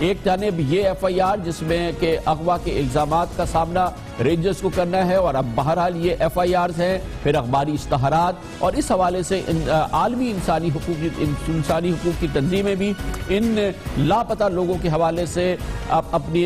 ایک جانب یہ ایف آئی آر جس میں کہ اغوا کے الزامات کا سامنا رینجرز کو کرنا ہے، اور اب بہرحال یہ ایف آئی آرز ہیں، پھر اخباری اشتہارات، اور اس حوالے سے عالمی انسانی حقوق کی تنظیمیں بھی ان لاپتہ لوگوں کے حوالے سے اپنی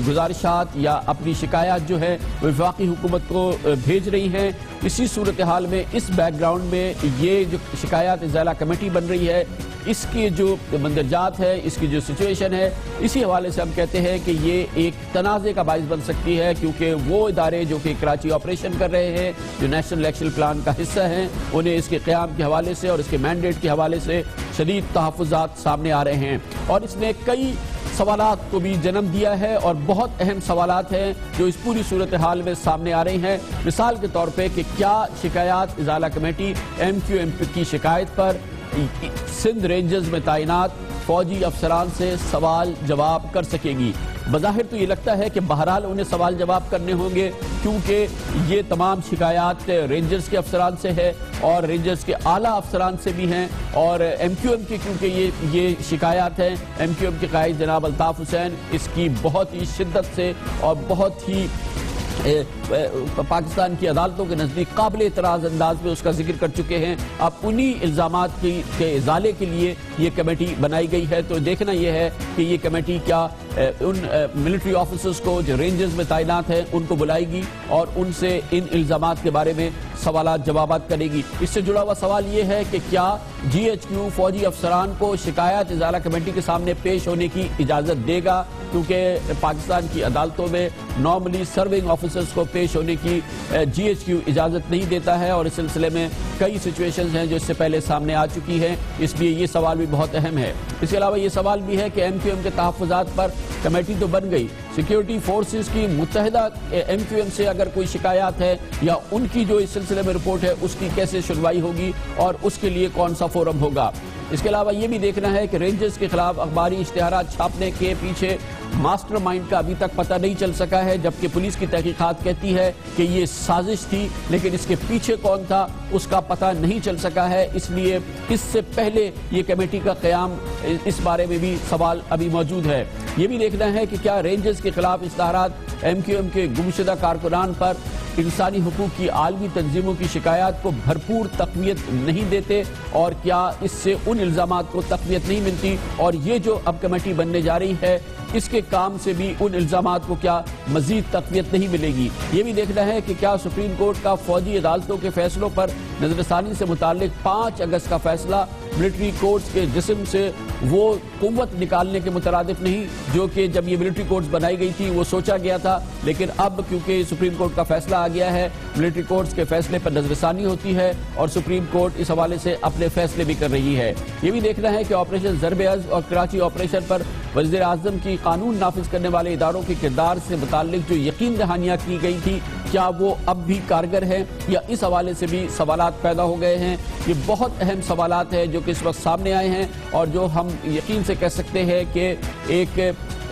گزارشات یا اپنی شکایات جو ہے وفاقی حکومت کو بھیج رہی ہیں۔ اسی صورتحال میں اس بیک گراؤنڈ میں یہ جو شکایات ازالہ کمیٹی بن رہی ہے، اس کی جو مندرجات ہے، اس کی جو سچویشن ہے، اسی حوالے سے ہم کہتے ہیں کہ یہ ایک تنازع کا باعث بن سکتی ہے، کیونکہ وہ ادارے جو کہ کراچی آپریشن کر رہے ہیں، جو نیشنل الیکشن پلان کا حصہ ہیں، انہیں اس کے قیام کے حوالے سے اور اس کے مینڈیٹ کے حوالے سے شدید تحفظات سامنے آ رہے ہیں، اور اس نے کئی سوالات کو بھی جنم دیا ہے، اور بہت اہم سوالات ہیں جو اس پوری صورتحال میں سامنے آ رہی ہیں۔ مثال کے طور پہ کہ کیا شکایات ازالہ کمیٹی ایم کیو ایم کی شکایت پر سندھ رینجرز میں تعینات فوجی افسران سے سوال جواب کر سکے گی؟ بظاہر تو یہ لگتا ہے کہ بہرحال انہیں سوال جواب کرنے ہوں گے، کیونکہ یہ تمام شکایات رینجرز کے افسران سے ہے اور رینجرز کے اعلیٰ افسران سے بھی ہیں، اور ایم کیو ایم کی کیونکہ یہ شکایات ہیں، ایم کیو ایم کے قائد جناب الطاف حسین اس کی بہت ہی شدت سے اور بہت ہی پاکستان کی عدالتوں کے نزدیک قابل اعتراض انداز میں اس کا ذکر کر چکے ہیں۔ اب انہی الزامات کے ازالے کے لیے یہ کمیٹی بنائی گئی ہے، تو دیکھنا یہ ہے کہ یہ کمیٹی کیا ان ملٹری آفیسرز کو جو رینجرز میں تعینات ہیں ان کو بلائے گی اور ان سے ان الزامات کے بارے میں سوالات جوابات کرے گی۔ اس سے جڑا ہوا سوال یہ ہے کہ کیا جی ایچ کیو فوجی افسران کو شکایات ازالہ کمیٹی کے سامنے پیش ہونے کی اجازت دے گا، کیونکہ پاکستان کی عدالتوں میں نارملی سرونگ آفیسرز کو پیش ہونے کی جی ایچ کیو اجازت نہیں دیتا ہے، اور اس سلسلے میں کئی سچویشنز ہیں جو اس سے پہلے سامنے آ چکی ہیں، اس لیے یہ سوال بھی بہت اہم ہے۔ اس کے علاوہ یہ سوال بھی ہے کہ ایم کیو ایم کے تحفظات پر کمیٹی تو بن گئی، سیکیورٹی فورسز کی متحدہ ایم کیو ایم سے اگر کوئی شکایات ہے یا ان کی جو اس سلسلے میں رپورٹ ہے اس کی کیسے سنوائی ہوگی اور اس کے لیے کون سا فورم ہوگا۔ اس کے علاوہ یہ بھی دیکھنا ہے کہ رینجرز کے خلاف اخباری اشتہارات چھاپنے کے پیچھے ماسٹر مائنڈ کا ابھی تک پتہ نہیں چل سکا ہے، جبکہ پولیس کی تحقیقات کہتی ہے کہ یہ سازش تھی، لیکن اس کے پیچھے کون تھا اس کا پتہ نہیں چل سکا ہے، اس لیے اس سے پہلے یہ کمیٹی کا قیام اس بارے میں بھی سوال ابھی موجود ہے۔ یہ بھی دیکھنا ہے کہ کیا رینجرز کے خلاف اشتہارات ایم کیو ایم کے گمشدہ کارکنان پر انسانی حقوق کی عالمی تنظیموں کی شکایات کو بھرپور تقویت نہیں دیتے، اور کیا اس سے ان الزامات کو تقویت نہیں ملتی، اور یہ جو اب کمیٹی بننے جا رہی ہے اس کے کام سے بھی ان الزامات کو کیا مزید تقویت نہیں ملے گی۔ یہ بھی دیکھنا ہے کہ کیا سپریم کورٹ کا فوجی عدالتوں کے فیصلوں پر نظر ثانی سے متعلق 5 اگست کا فیصلہ ملٹری کورٹس کے جسم سے وہ قوت نکالنے کے مترادف نہیں جو کہ جب یہ ملٹری کورٹس بنائی گئی تھی وہ سوچا گیا تھا، لیکن اب کیونکہ سپریم کورٹ کا فیصلہ آ گیا ہے، ملٹری کورٹس کے فیصلے پر نظر ثانی ہوتی ہے اور سپریم کورٹ اس حوالے سے اپنے فیصلے بھی کر رہی ہے۔ یہ بھی دیکھنا ہے کہ آپریشن ضرب عض اور کراچی آپریشن پر وزیر اعظم کی قانون نافذ کرنے والے اداروں کے کردار سے متعلق جو یقین دہانیاں کی گئی تھی، کیا وہ اب بھی کارگر ہے یا اس حوالے سے بھی سوالات پیدا ہو گئے ہیں؟ یہ بہت اہم سوالات ہیں جو کہ اس وقت سامنے آئے ہیں، اور جو ہم یقین سے کہہ سکتے ہیں کہ ایک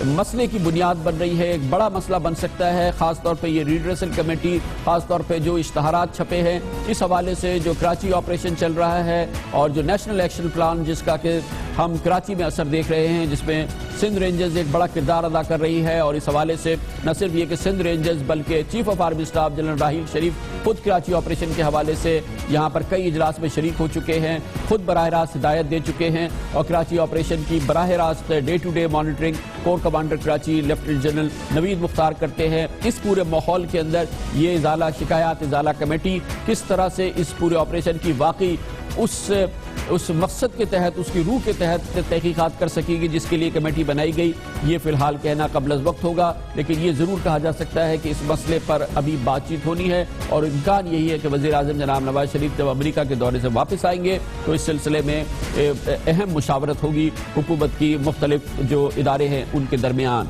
مسئلے کی بنیاد بن رہی ہے، ایک بڑا مسئلہ بن سکتا ہے، خاص طور پہ یہ ریڈریسل کمیٹی، خاص طور پہ جو اشتہارات چھپے ہیں اس حوالے سے، جو کراچی آپریشن چل رہا ہے اور جو نیشنل ایکشن پلان جس کا کہ ہم کراچی میں اثر دیکھ رہے ہیں، جس میں سندھ رینجرز ایک بڑا کردار ادا کر رہی ہے، اور اس حوالے سے نہ صرف یہ کہ سندھ رینجرز بلکہ chief of army staff general Raheel Sharif خود کراچی آپریشن کے حوالے سے یہاں پر کئی اجلاس میں شریک ہو چکے ہیں، خود براہ راست ہدایت دے چکے ہیں، اور کراچی آپریشن کی براہ راست day to day monitoring corps commander Karachi lieutenant general Naveed Mukhtar کرتے ہیں۔ اس پورے ماحول کے اندر یہ شکایات ازالہ کمیٹی کس طرح سے اس پورے آپریشن کی واقعی اس مقصد کے تحت، اس کی روح کے تحت تحقیقات کر سکے گی جس کے لیے کمیٹی بنائی گئی، یہ فی الحال کہنا قبل از وقت ہوگا، لیکن یہ ضرور کہا جا سکتا ہے کہ اس مسئلے پر ابھی بات چیت ہونی ہے، اور امکان یہی ہے کہ وزیر اعظم جناب نواز شریف جب امریکہ کے دورے سے واپس آئیں گے تو اس سلسلے میں اہم مشاورت ہوگی حکومت کی مختلف جو ادارے ہیں ان کے درمیان۔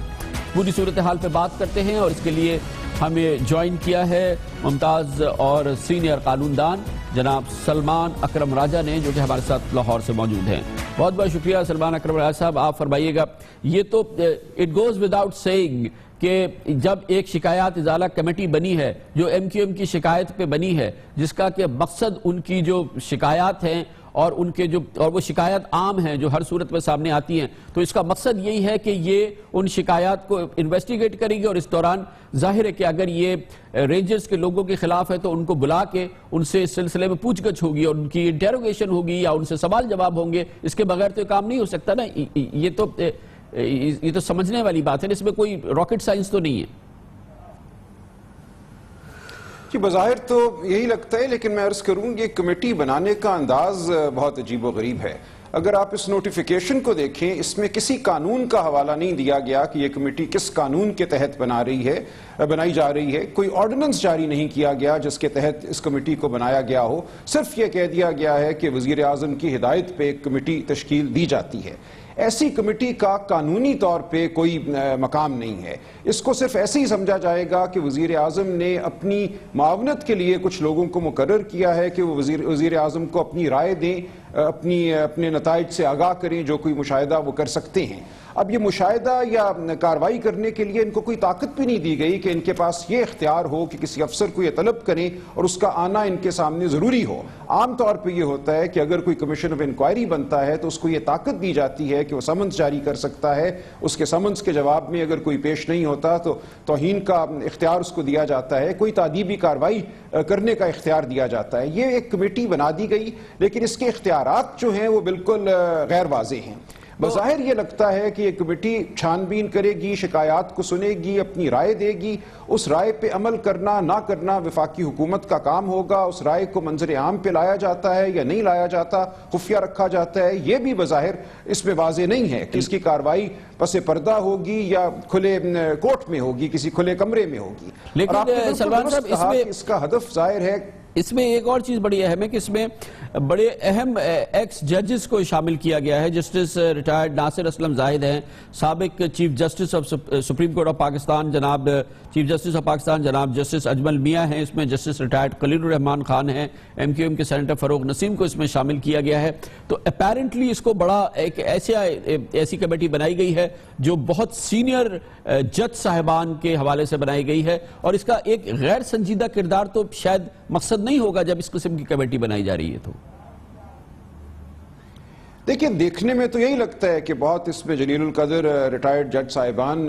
پوری صورتحال پہ بات کرتے ہیں، اور اس کے لیے ہمیں جوائن کیا ہے ممتاز اور سینئر قانون دان جناب سلمان اکرم راجہ نے، جو کہ ہمارے ساتھ لاہور سے موجود ہیں۔ بہت بہت شکریہ سلمان اکرم راجہ صاحب، آپ فرمائیے گا، یہ تو اٹ گوز وداؤٹ سیئنگ کہ جب ایک شکایات ازالہ کمیٹی بنی ہے جو ایم کیو ایم کی شکایت پہ بنی ہے، جس کا کہ مقصد ان کی جو شکایات ہیں اور ان کے اور وہ شکایات عام ہیں جو ہر صورت میں سامنے آتی ہیں، تو اس کا مقصد یہی ہے کہ یہ ان شکایات کو انویسٹیگیٹ کرے گی، اور اس دوران ظاہر ہے کہ اگر یہ رینجرز کے لوگوں کے خلاف ہے تو ان کو بلا کے ان سے اس سلسلے میں پوچھ گچھ ہوگی اور ان کی انٹیروگیشن ہوگی یا ان سے سوال جواب ہوں گے. اس کے بغیر تو کام نہیں ہو سکتا نا. یہ تو سمجھنے والی بات ہے، اس میں کوئی راکٹ سائنس تو نہیں ہے. جی بظاہر تو یہی لگتا ہے، لیکن میں عرض کروں یہ کمیٹی بنانے کا انداز بہت عجیب و غریب ہے. اگر آپ اس نوٹیفیکیشن کو دیکھیں، اس میں کسی قانون کا حوالہ نہیں دیا گیا کہ یہ کمیٹی کس قانون کے تحت بنائی جا رہی ہے. کوئی آرڈیننس جاری نہیں کیا گیا جس کے تحت اس کمیٹی کو بنایا گیا ہو. صرف یہ کہہ دیا گیا ہے کہ وزیر اعظم کی ہدایت پہ ایک کمیٹی تشکیل دی جاتی ہے. ایسی کمیٹی کا قانونی طور پہ کوئی مقام نہیں ہے. اس کو صرف ایسے ہی سمجھا جائے گا کہ وزیر اعظم نے اپنی معاونت کے لیے کچھ لوگوں کو مقرر کیا ہے کہ وہ وزیر اعظم کو اپنی رائے دیں، اپنے نتائج سے آگاہ کریں، جو کوئی مشاہدہ وہ کر سکتے ہیں. اب یہ مشاہدہ یا کارروائی کرنے کے لیے ان کو کوئی طاقت بھی نہیں دی گئی کہ ان کے پاس یہ اختیار ہو کہ کسی افسر کو یہ طلب کریں اور اس کا آنا ان کے سامنے ضروری ہو. عام طور پہ یہ ہوتا ہے کہ اگر کوئی کمیشن آف انکوائری بنتا ہے تو اس کو یہ طاقت دی جاتی ہے کہ وہ سمنز جاری کر سکتا ہے. اس کے سمنز کے جواب میں اگر کوئی پیش نہیں ہوتا تو توہین کا اختیار اس کو دیا جاتا ہے، کوئی تادیبی کارروائی کرنے کا اختیار دیا جاتا ہے. یہ ایک کمیٹی بنا دی گئی، لیکن اس کے اختیارات جو ہیں وہ بالکل غیر واضح ہیں. بظاہر یہ لگتا ہے کہ یہ کمیٹی چھان بین کرے گی، شکایات کو سنے گی، اپنی رائے دے گی. اس رائے پہ عمل کرنا نہ کرنا وفاقی حکومت کا کام ہوگا. اس رائے کو منظر عام پہ لایا جاتا ہے یا نہیں لایا جاتا، خفیہ رکھا جاتا ہے، یہ بھی بظاہر اس میں واضح نہیں ہے کہ اس کی کارروائی پس پردہ ہوگی یا کھلے کورٹ میں ہوگی، کسی کھلے کمرے میں ہوگی. لیکن سلمان صاحب اس کا ہدف ظاہر ہے. اس میں ایک اور چیز بڑی اہم ہے کہ اس میں بڑے اہم ایکس ججز کو شامل کیا گیا ہے. جسٹس ریٹائرڈ ناصر اسلم زاہد ہیں، سابق chief justice of supreme court of Pakistan جناب چیف جسٹس آف پاکستان جناب جسٹس اجمل میاں ہیں. اس میں جسٹس ریٹائرڈ خلیل الرحمان خان ہیں. ایم کیو ایم کے سینیٹر فروغ نسیم کو اس میں شامل کیا گیا ہے. تو اپیرنٹلی اس کو بڑا ایک ایسی کمیٹی بنائی گئی ہے جو بہت سینئر جج صاحبان کے حوالے سے بنائی گئی ہے، اور اس کا ایک غیر سنجیدہ کردار تو شاید مقصد نہیں ہوگا جب اس قسم کی کمیٹی بنائی جا رہی ہے. تو دیکھیں، دیکھنے میں تو یہی لگتا ہے کہ بہت اس میں جلیل القدر ریٹائرڈ جج صاحبان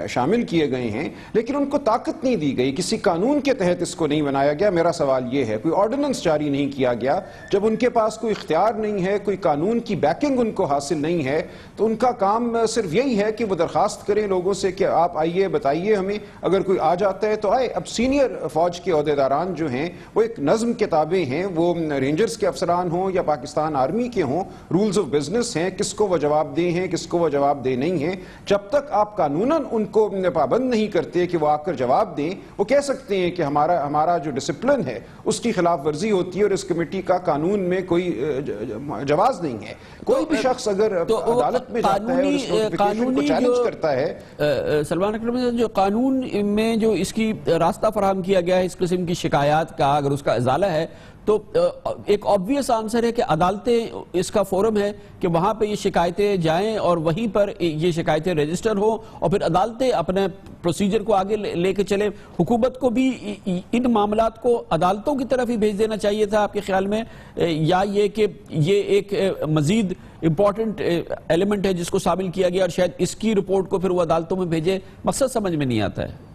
شامل کیے گئے ہیں، لیکن ان کو طاقت نہیں دی گئی. کسی قانون کے تحت اس کو نہیں بنایا گیا. میرا سوال یہ ہے، کوئی آرڈیننس جاری نہیں کیا گیا. جب ان کے پاس کوئی اختیار نہیں ہے، کوئی قانون کی بیکنگ ان کو حاصل نہیں ہے، تو ان کا کام صرف یہی ہے کہ وہ درخواست کریں لوگوں سے کہ آپ آئیے، بتائیے ہمیں. اگر کوئی آ جاتا ہے تو آئے. اب سینئر فوج کے عہدیداران جو ہیں وہ ایک نظم کے تابع ہیں، وہ رینجرز کے افسران ہوں یا پاکستان آرمی کے ہوں. رولز آف بزنس ہیں، کس کو وہ جواب دے ہیں، کس کو وہ جواب دے نہیں ہیں. جب تک آپ قانوناً ان کو پابند نہیں کرتے کہ وہ آ کر جواب دیں، وہ کہہ سکتے ہیں کہ ہمارا جو ڈسپلن ہے اس کی خلاف ورزی ہوتی ہے اور اس کمیٹی کا قانون میں کوئی جواز نہیں ہے. کوئی بھی شخص اگر عدالت میں جاتا ہے اور اس نوٹیفیکیشن کو چیلنج کرتا ہے. سلمان اکرم صاحب، جو قانون میں جو اس کی راستہ فراہم کیا گیا ہے اس قسم کی شکایات کا، اگر اس کا ازالہ ہے تو ایک آبویس آنسر ہے کہ عدالتیں اس کا فورم ہے کہ وہاں پہ یہ شکایتیں جائیں اور وہیں پر یہ شکایتیں رجسٹر ہوں اور پھر عدالتیں اپنے پروسیجر کو آگے لے کے چلیں. حکومت کو بھی ان معاملات کو عدالتوں کی طرف ہی بھیج دینا چاہیے تھا آپ کے خیال میں، یا یہ کہ یہ ایک مزید امپورٹنٹ ایلیمنٹ ہے جس کو شامل کیا گیا اور شاید اس کی رپورٹ کو پھر وہ عدالتوں میں بھیجے؟ مقصد سمجھ میں نہیں آتا ہے.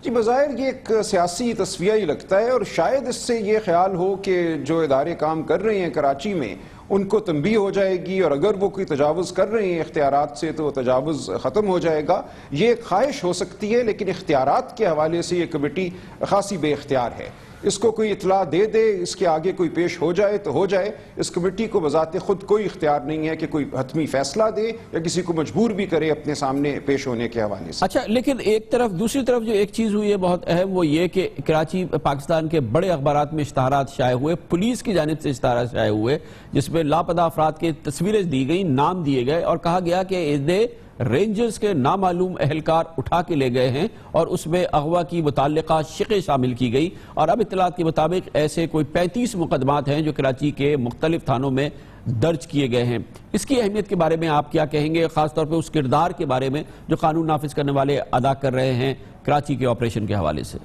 جی بظاہر یہ ایک سیاسی تصفیہ ہی لگتا ہے، اور شاید اس سے یہ خیال ہو کہ جو ادارے کام کر رہے ہیں کراچی میں ان کو تنبیہ ہو جائے گی، اور اگر وہ کوئی تجاوز کر رہے ہیں اختیارات سے تو وہ تجاوز ختم ہو جائے گا. یہ ایک خواہش ہو سکتی ہے، لیکن اختیارات کے حوالے سے یہ کمیٹی خاصی بے اختیار ہے. اس کو کوئی اطلاع دے دے، اس کے آگے کوئی پیش ہو جائے تو ہو جائے. اس کمیٹی کو بذات خود کوئی اختیار نہیں ہے کہ کوئی حتمی فیصلہ دے یا کسی کو مجبور بھی کرے اپنے سامنے پیش ہونے کے حوالے سے. اچھا، لیکن دوسری طرف جو ایک چیز ہوئی ہے بہت اہم، وہ یہ کہ کراچی پاکستان کے بڑے اخبارات میں اشتہارات شائع ہوئے، پولیس کی جانب سے اشتہارات شائع ہوئے جس میں لاپتہ افراد کی تصویریں دی گئیں، نام دیے گئے اور کہا گیا کہ رینجرز کے نامعلوم اہلکار اٹھا کے لے گئے ہیں اور اس میں اغوا کی متعلقہ شقیں شامل کی گئی. اور اب اطلاعات کے مطابق ایسے کوئی 35 مقدمات ہیں جو کراچی کے مختلف تھانوں میں درج کیے گئے ہیں. اس کی اہمیت کے بارے میں آپ کیا کہیں گے، خاص طور پہ اس کردار کے بارے میں جو قانون نافذ کرنے والے ادا کر رہے ہیں کراچی کے آپریشن کے حوالے سے؟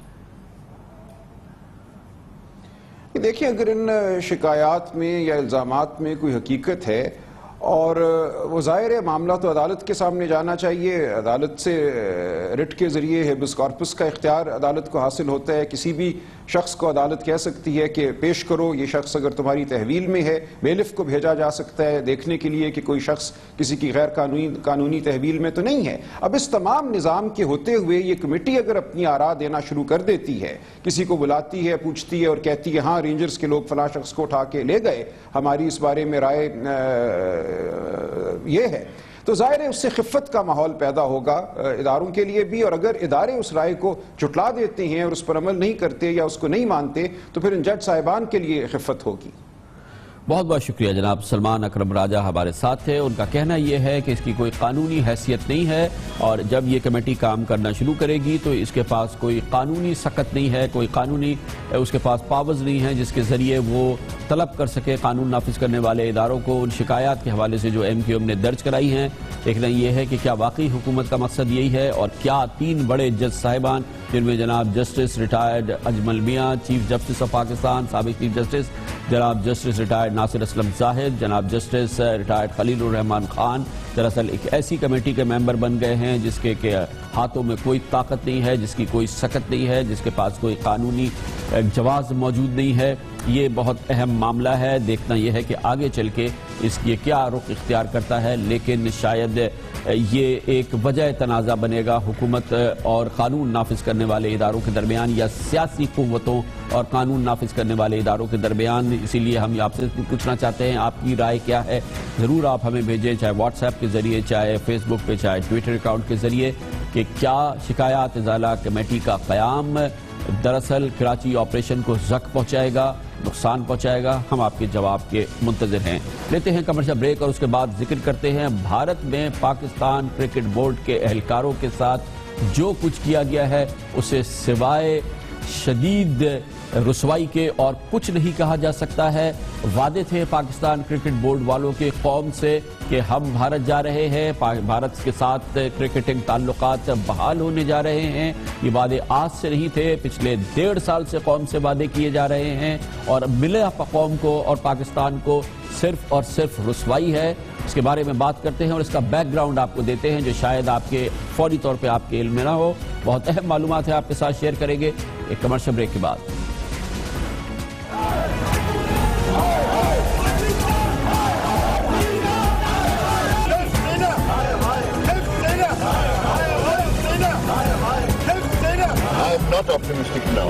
کہ دیکھیں اگر ان شکایات میں یا الزامات میں کوئی حقیقت ہے اور وہ ظاہر ہے معاملہ تو عدالت کے سامنے جانا چاہیے، عدالت سے رٹ کے ذریعے ہیبس کارپس کا اختیار عدالت کو حاصل ہوتا ہے، کسی بھی شخص کو عدالت کہہ سکتی ہے کہ پیش کرو یہ شخص اگر تمہاری تحویل میں ہے، بیلف کو بھیجا جا سکتا ہے دیکھنے کے لیے کہ کوئی شخص کسی کی غیر قانونی تحویل میں تو نہیں ہے۔ اب اس تمام نظام کے ہوتے ہوئے یہ کمیٹی اگر اپنی آراء دینا شروع کر دیتی ہے، کسی کو بلاتی ہے، پوچھتی ہے اور کہتی ہے ہاں رینجرز کے لوگ فلاں شخص کو اٹھا کے لے گئے، ہماری اس بارے میں رائے یہ ہے، تو ظاہر ہے اس سے خفت کا ماحول پیدا ہوگا اداروں کے لیے بھی، اور اگر ادارے اس رائے کو جھٹلا دیتے ہیں اور اس پر عمل نہیں کرتے یا اس کو نہیں مانتے تو پھر ان جج صاحبان کے لیے خفت ہوگی۔ بہت بہت شکریہ جناب سلمان اکرم راجہ ہمارے ساتھ تھے۔ ان کا کہنا یہ ہے کہ اس کی کوئی قانونی حیثیت نہیں ہے اور جب یہ کمیٹی کام کرنا شروع کرے گی تو اس کے پاس کوئی قانونی سکت نہیں ہے، کوئی قانونی اس کے پاس پاورز نہیں ہے جس کے ذریعے وہ طلب کر سکے قانون نافذ کرنے والے اداروں کو ان شکایات کے حوالے سے جو MQM نے درج کرائی ہیں۔ دیکھنا یہ ہے کہ کیا واقعی حکومت کا مقصد یہی ہے اور کیا 3 بڑے جج صاحبان جن میں جناب جسٹس ریٹائرڈ اجمل میاں چیف جسٹس آف پاکستان، سابق چیف جسٹس جناب جسٹس ریٹائرڈ ناصر اسلم زاہد، جناب جسٹس ریٹائرڈ خلیل الرحمان خان دراصل ایک ایسی کمیٹی کے ممبر بن گئے ہیں جس کے ہاتھوں میں کوئی طاقت نہیں ہے، جس کی کوئی سکت نہیں ہے، جس کے پاس کوئی قانونی جواز موجود نہیں ہے۔ یہ بہت اہم معاملہ ہے، دیکھنا یہ ہے کہ آگے چل کے اس کی کیا رخ اختیار کرتا ہے، لیکن شاید یہ ایک وجہ تنازع بنے گا حکومت اور قانون نافذ کرنے والے اداروں کے درمیان یا سیاسی قوتوں اور قانون نافذ کرنے والے اداروں کے درمیان۔ اسی لیے ہم آپ سے پوچھنا چاہتے ہیں آپ کی رائے کیا ہے، ضرور آپ ہمیں بھیجیں، چاہے واٹس ایپ کے ذریعے، چاہے فیس بک پہ، چاہے ٹویٹر اکاؤنٹ کے ذریعے، کہ کیا شکایات ازالہ کمیٹی کا قیام دراصل کراچی آپریشن کو زک پہنچائے گا، نقصان پہنچائے گا۔ ہم آپ کے جواب کے منتظر ہیں۔ لیتے ہیں کمرشل بریک اور اس کے بعد ذکر کرتے ہیں بھارت میں پاکستان کرکٹ بورڈ کے اہلکاروں کے ساتھ جو کچھ کیا گیا ہے اسے سوائے شدید رسوائی کے اور کچھ نہیں کہا جا سکتا ہے۔ وعدے تھے پاکستان کرکٹ بورڈ والوں کے قوم سے کہ ہم بھارت جا رہے ہیں، بھارت کے ساتھ کرکٹنگ تعلقات بحال ہونے جا رہے ہیں۔ یہ وعدے آج سے نہیں تھے، پچھلے 1.5 سال سے قوم سے وعدے کیے جا رہے ہیں اور ملا قوم کو اور پاکستان کو صرف اور صرف رسوائی ہے۔ اس کے بارے میں بات کرتے ہیں اور اس کا بیک گراؤنڈ آپ کو دیتے ہیں جو شاید آپ کے فوری طور پہ آپ کے علم میں نہ ہو، بہت اہم معلومات ہے آپ کے ساتھ شیئر کریں گے ایک کمرشل بریک کے بعد۔ Not optimistic now.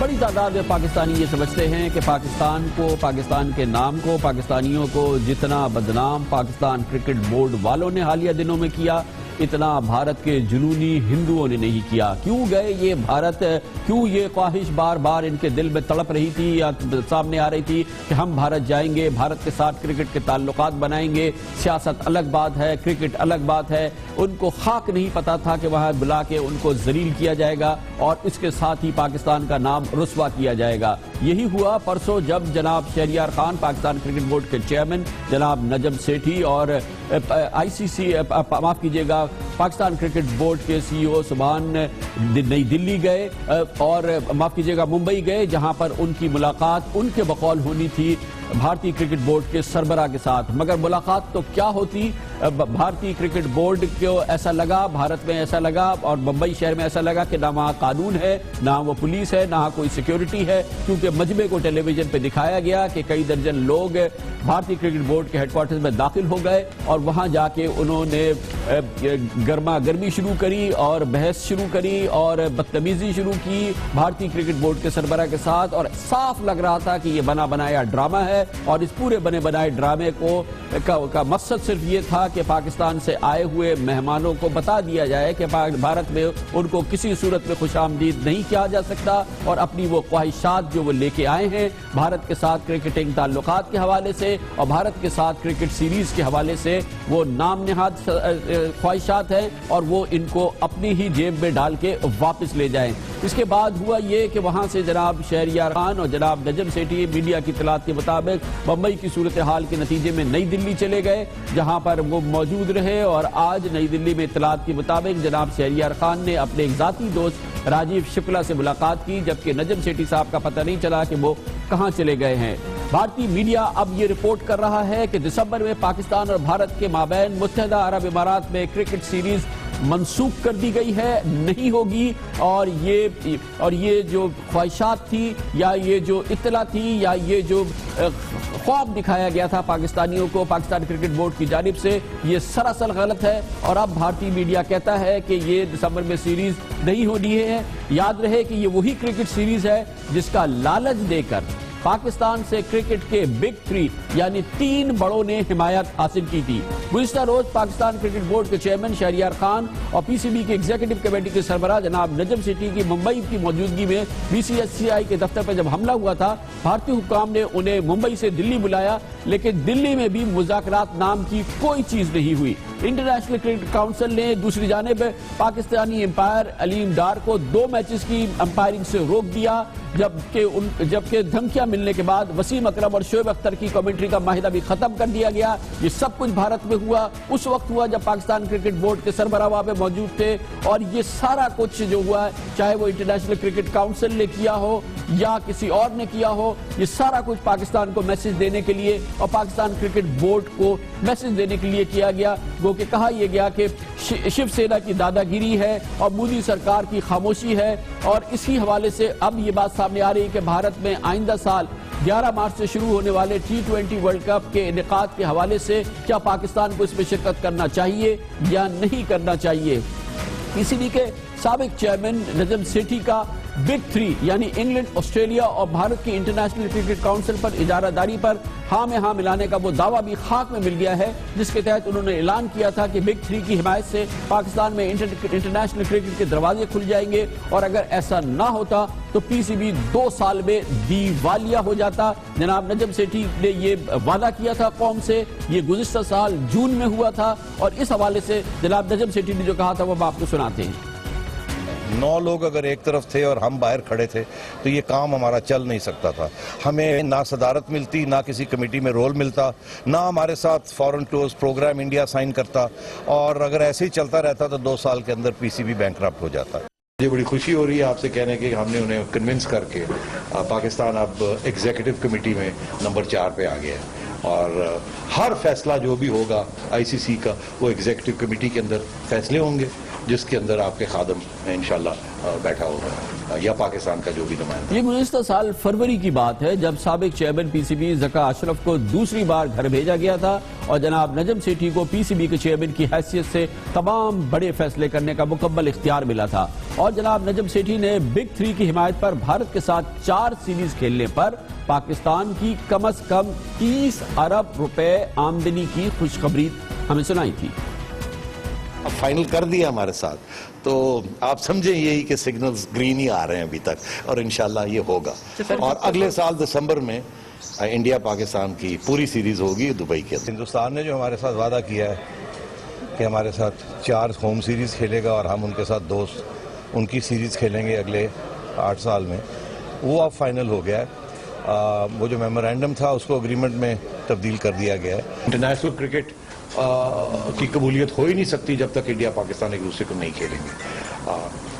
بڑی تعداد میں پاکستانی یہ سمجھتے ہیں کہ پاکستان کو، پاکستان کے نام کو، پاکستانیوں کو جتنا بدنام پاکستان کرکٹ بورڈ والوں نے حالیہ دنوں میں کیا اتنا بھارت کے جنونی ہندوؤں نے نہیں کیا۔ کیوں گئے یہ بھارت؟ کیوں یہ خواہش بار بار ان کے دل میں تڑپ رہی تھی یا سامنے آ رہی تھی کہ ہم بھارت جائیں گے، بھارت کے ساتھ کرکٹ کے تعلقات بنائیں گے، سیاست الگ بات ہے، کرکٹ الگ بات ہے۔ ان کو خاک نہیں پتا تھا کہ وہاں بلا کے ان کو ذلیل کیا جائے گا اور اس کے ساتھ ہی پاکستان کا نام رسوا کیا جائے گا۔ یہی ہوا پرسوں جب جناب شہریار خان پاکستان کرکٹ بورڈ کے چیئرمین، جناب نجم سیٹھی اور ICC معاف کیجیے گا پاکستان کرکٹ بورڈ کے CEO سبحان نئی دلی گئے اور معاف کیجیے گا ممبئی گئے، جہاں پر ان کی ملاقات ان کے بقول ہونی تھی بھارتی کرکٹ بورڈ کے سربراہ کے ساتھ، مگر ملاقات تو کیا ہوتی؟ بھارتی کرکٹ بورڈ کو ایسا لگا، بھارت میں ایسا لگا اور ممبئی شہر میں ایسا لگا کہ نہ وہاں قانون ہے، نہ وہ پولیس ہے، نہ کوئی سیکیورٹی ہے، کیونکہ مجمع کو ٹیلی ویژن پہ دکھایا گیا کہ کئی درجن لوگ بھارتی کرکٹ بورڈ کے ہیڈ کوارٹرز میں داخل ہو گئے اور وہاں جا کے انہوں نے گرما گرمی شروع کری اور بحث شروع کری اور بدتمیزی شروع کی بھارتی کرکٹ بورڈ کے سربراہ کے ساتھ، اور صاف لگ رہا تھا کہ یہ بنا بنایا ڈرامہ ہے اور اس پورے بنے بنائے ڈرامے کا مقصد صرف یہ تھا کہ پاکستان سے آئے ہوئے مہمانوں کو بتا دیا جائے کہ بھارت میں ان کو کسی صورت میں خوش آمدید نہیں کیا جا سکتا اور اپنی وہ خواہشات جو وہ لے کے آئے ہیں بھارت کے ساتھ کرکٹنگ تعلقات کے حوالے سے اور بھارت کے ساتھ کرکٹ سیریز کے حوالے سے وہ نام نہاد خواہشات ہیں اور وہ ان کو اپنی ہی جیب میں ڈال کے واپس لے جائیں۔ اس کے بعد ہوا یہ کہ وہاں سے جناب شہریار خان اور جناب نجم سیٹھی میڈیا کی اطلاعات کے مطابق بمبئی کی صورتحال کے نتیجے میں نئی دلی چلے گئے، جہاں پر وہ موجود رہے، اور آج نئی دلی میں اطلاعات کے مطابق جناب شہریار خان نے اپنے ایک ذاتی دوست راجیو شکلا سے ملاقات کی، جبکہ نجم سیٹھی صاحب کا پتہ نہیں چلا کہ وہ کہاں چلے گئے ہیں۔ بھارتی میڈیا اب یہ رپورٹ کر رہا ہے کہ دسمبر میں پاکستان اور بھارت کے مابین متحدہ عرب امارات میں کرکٹ سیریز منسوخ کر دی گئی ہے، نہیں ہوگی، اور یہ جو خواہشات تھی یا یہ جو اطلاع تھی یا یہ جو خواب دکھایا گیا تھا پاکستانیوں کو پاکستان کرکٹ بورڈ کی جانب سے، یہ سراسر غلط ہے، اور اب بھارتی میڈیا کہتا ہے کہ یہ دسمبر میں سیریز نہیں ہونی ہے۔ یاد رہے کہ یہ وہی کرکٹ سیریز ہے جس کا لالچ دے کر پاکستان سے کرکٹ کے بگ 3 یعنی 3 بڑوں نے حمایت حاصل کی تھی۔ گزشتہ روز پاکستان کرکٹ بورڈ کے چیئرمین شہریار خان اور پی سی بی کے ایگزیکٹو کمیٹی کے سربراہ جناب نجم سیٹھی کی ممبئی کی موجودگی میں بی سی ایس سی آئی کے دفتر پر جب حملہ ہوا تھا، بھارتی حکام نے انہیں ممبئی سے دلی بلایا، لیکن دلی میں بھی مذاکرات نام کی کوئی چیز نہیں ہوئی۔ انٹرنیشنل کرکٹ کونسل نے دوسری جانب پاکستانی امپائر علیم ڈار کو 2 میچز کی امپائرنگ سے روک دیا، جبکہ دھمکیاں ملنے کے بعد وسیم اکرم اور شعیب اختر کی کمنٹری کا معاہدہ بھی ختم کر دیا گیا۔ یہ سب کچھ بھارت میں ہوا، اس وقت ہوا جب پاکستان کرکٹ بورڈ کے سربراہ وہاں پہ موجود تھے، اور یہ سارا کچھ جو ہوا ہے، چاہے وہ انٹرنیشنل کرکٹ کونسل نے کیا ہو یا کسی اور نے کیا ہو، یہ سارا کچھ پاکستان کو میسج دینے کے لیے اور پاکستان کرکٹ بورڈ کو میسج دینے کے لیے کیا گیا، وہ کہ کہا یہ گیا کہ شیو سینا کی دادا گیری ہے اور مودی سرکار کی خاموشی ہے، اور اسی حوالے سے اب یہ بات سامنے آ رہی ہے کہ بھارت میں آئندہ سال 11 مارچ سے شروع ہونے والے T20 ورلڈ کپ کے انعقاد کے حوالے سے کیا پاکستان کو اس میں شرکت کرنا چاہیے یا نہیں کرنا چاہیے۔ اسی لیے کہ سابق چیئرمین نجم سیٹھی کا بگ 3 یعنی انگلینڈ، آسٹریلیا اور بھارت کی انٹرنیشنل کرکٹ کونسل پر اجارہ داری پر ہاں میں ہاں ملانے کا وہ دعویٰ بھی خاک میں مل گیا ہے، جس کے تحت انہوں نے اعلان کیا تھا کہ بگ 3 کی حمایت سے پاکستان میں انٹرنیشنل کرکٹ کے دروازے کھل جائیں گے، اور اگر ایسا نہ ہوتا تو پی سی بی 2 سال میں دیوالیہ ہو جاتا۔ جناب نجم سیٹھی نے یہ وعدہ کیا تھا قوم سے، یہ گزشتہ سال جون میں ہوا تھا، اور اس حوالے سے جناب نجم سیٹھی نے جو کہا تھا وہ ہم آپ کو سناتے ہیں۔ 9 لوگ اگر ایک طرف تھے اور ہم باہر کھڑے تھے تو یہ کام ہمارا چل نہیں سکتا تھا، ہمیں نہ صدارت ملتی، نہ کسی کمیٹی میں رول ملتا، نہ ہمارے ساتھ فورن ٹورز پروگرام انڈیا سائن کرتا، اور اگر ایسے ہی چلتا رہتا تو 2 سال کے اندر پی سی بی بینکرپٹ ہو جاتا۔ مجھے بڑی خوشی ہو رہی ہے آپ سے کہنے کہ ہم نے انہیں کنونس کر کے پاکستان اب ایگزیکٹو کمیٹی میں نمبر 4 پہ آ گیا ہے، اور ہر فیصلہ جو بھی ہوگا آئی سی سی کا وہ ایگزیکٹو کمیٹی کے اندر فیصلے ہوں گے، جس کے اندر آپ کے خادم انشاءاللہ بیٹھا ہوگا یا پاکستان کا جو بھی نمائندہ۔ یہ گزشتہ سال فروری کی بات ہے جب سابق chairman P C B Zaka Ashraf کو دوسری بار گھر بھیجا گیا تھا، اور جناب نجم سیٹھی کو پی سی بی کے چیئرمین کی حیثیت سے تمام بڑے فیصلے کرنے کا مکمل اختیار ملا تھا، اور جناب نجم سیٹھی نے بگ 3 کی حمایت پر بھارت کے ساتھ 4 سیریز کھیلنے پر پاکستان کی کم از کم 30 ارب روپے آمدنی کی خوشخبری ہمیں سنائی تھی۔ اب فائنل کر دیا ہمارے ساتھ، تو آپ سمجھیں یہی کہ سگنلز گرین ہی آ رہے ہیں ابھی تک، اور انشاءاللہ یہ ہوگا، اور اگلے سال دسمبر میں انڈیا پاکستان کی پوری سیریز ہوگی دبئی کے اندر۔ ہندوستان نے جو ہمارے ساتھ وعدہ کیا ہے کہ ہمارے ساتھ 4 ہوم سیریز کھیلے گا اور ہم ان کے ساتھ 2 ان کی سیریز کھیلیں گے اگلے 8 سال میں، وہ اب فائنل ہو گیا ہے۔ وہ جو میمورینڈم تھا اس کو اگریمنٹ میں تبدیل کر دیا گیا ہے۔ انٹرنیشنل کرکٹ کی قبولیت ہو ہی نہیں سکتی جب تک انڈیا پاکستان ایک دوسرے کو نہیں کھیلیں گے،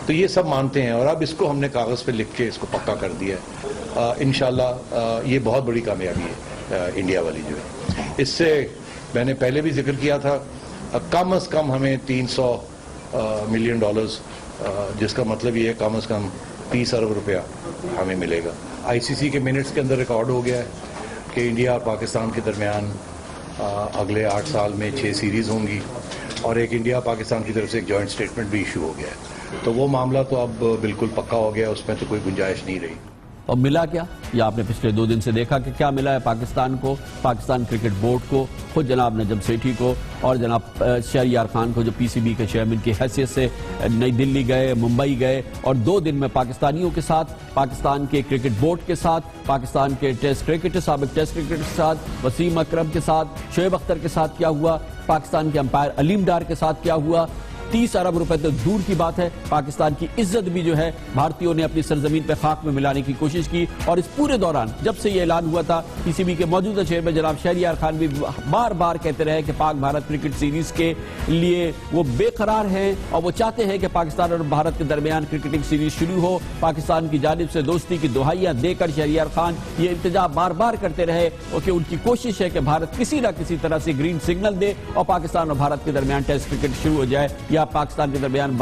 تو یہ سب مانتے ہیں، اور اب اس کو ہم نے کاغذ پہ لکھ کے اس کو پکا کر دیا ہے۔ انشاءاللہ یہ بہت بڑی کامیابی ہے انڈیا والی جو ہے۔ اس سے میں نے پہلے بھی ذکر کیا تھا، کم از کم ہمیں $300 ملین، جس کا مطلب یہ ہے کم از کم 30 ارب روپیہ ہمیں ملے گا۔ آئی سی سی کے منٹس کے اندر ریکارڈ ہو گیا ہے کہ انڈیا اور پاکستان کے درمیان اگلے 8 سال میں 6 سیریز ہوں گی، اور ایک انڈیا پاکستان کی طرف سے ایک جوائنٹ سٹیٹمنٹ بھی ایشو ہو گیا ہے، تو وہ معاملہ تو اب بالکل پکا ہو گیا، اس میں تو کوئی گنجائش نہیں رہی۔ اور ملا کیا؟ یہ آپ نے پچھلے 2 دن سے دیکھا کہ کیا ملا ہے پاکستان کو، پاکستان کرکٹ بورڈ کو، خود جناب نجم سیٹھی کو اور جناب شہریار خان کو جو پی سی بی کے چیئرمین کی حیثیت سے نئی دلی گئے، ممبئی گئے، اور 2 دن میں پاکستانیوں کے ساتھ، پاکستان کے کرکٹ بورڈ کے ساتھ، پاکستان کے ٹیسٹ کرکٹر، سابق ٹیسٹ کرکٹر کے ساتھ، وسیم اکرم کے ساتھ، شعیب اختر کے ساتھ کیا ہوا، پاکستان کے امپائر علیم ڈار کے ساتھ کیا ہوا 30 ارب روپے تو دور کی بات ہے، پاکستان کی عزت بھی جو ہے بھارتیوں نے اپنی سرزمین پہ خاک میں ملانے کی کوشش کی، اور اس پورے دوران جب سے یہ اعلان ہوا تھا پی سی بی کے موجودہ چیئرمین جناب شہریار خان بھی بار بار کہتے رہے کہ پاک بھارت کرکٹ سیریز کے لیے وہ بے قرار ہیں اور وہ چاہتے ہیں کہ پاکستان اور بھارت کے درمیان کرکٹنگ سیریز شروع ہو۔ پاکستان کی جانب سے دوستی کی دہائیاں دے کر شہریار خان یہ التجا بار بار کرتے رہے کہ ان کی کوشش ہے کہ بھارت کسی نہ کسی طرح سے گرین سگنل دے اور پاکستان اور بھارت کے درمیان ٹیسٹ کرکٹ شروع ہو جائے یا پاکستان کے درمیان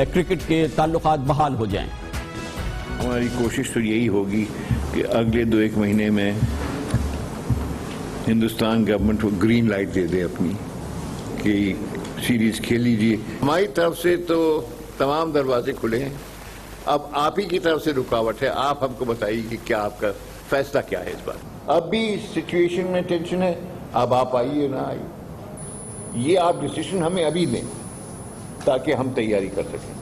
کرکٹ کے تعلقات بحال ہو جائیں۔ ہماری کوشش تو یہی ہوگی کہ اگلے 2-1 مہینے میں ہندوستان گورنمنٹ کو گرین لائٹ دے دے اپنی کہ سیریز کھیل لیجیے۔ ہماری طرف سے تو تمام دروازے کھلے ہیں، اب آپ ہی کی طرف سے رکاوٹ ہے، آپ ہم کو بتائیے کہ کیا آپ کا فیصلہ کیا ہے اس بات۔ اب بھی سچویشن میں ٹینشن ہے، اب آپ آئیے نہ آئیے، یہ آپ ڈیسیشن ہمیں ابھی دیں تاکہ ہم تیاری کر سکیں۔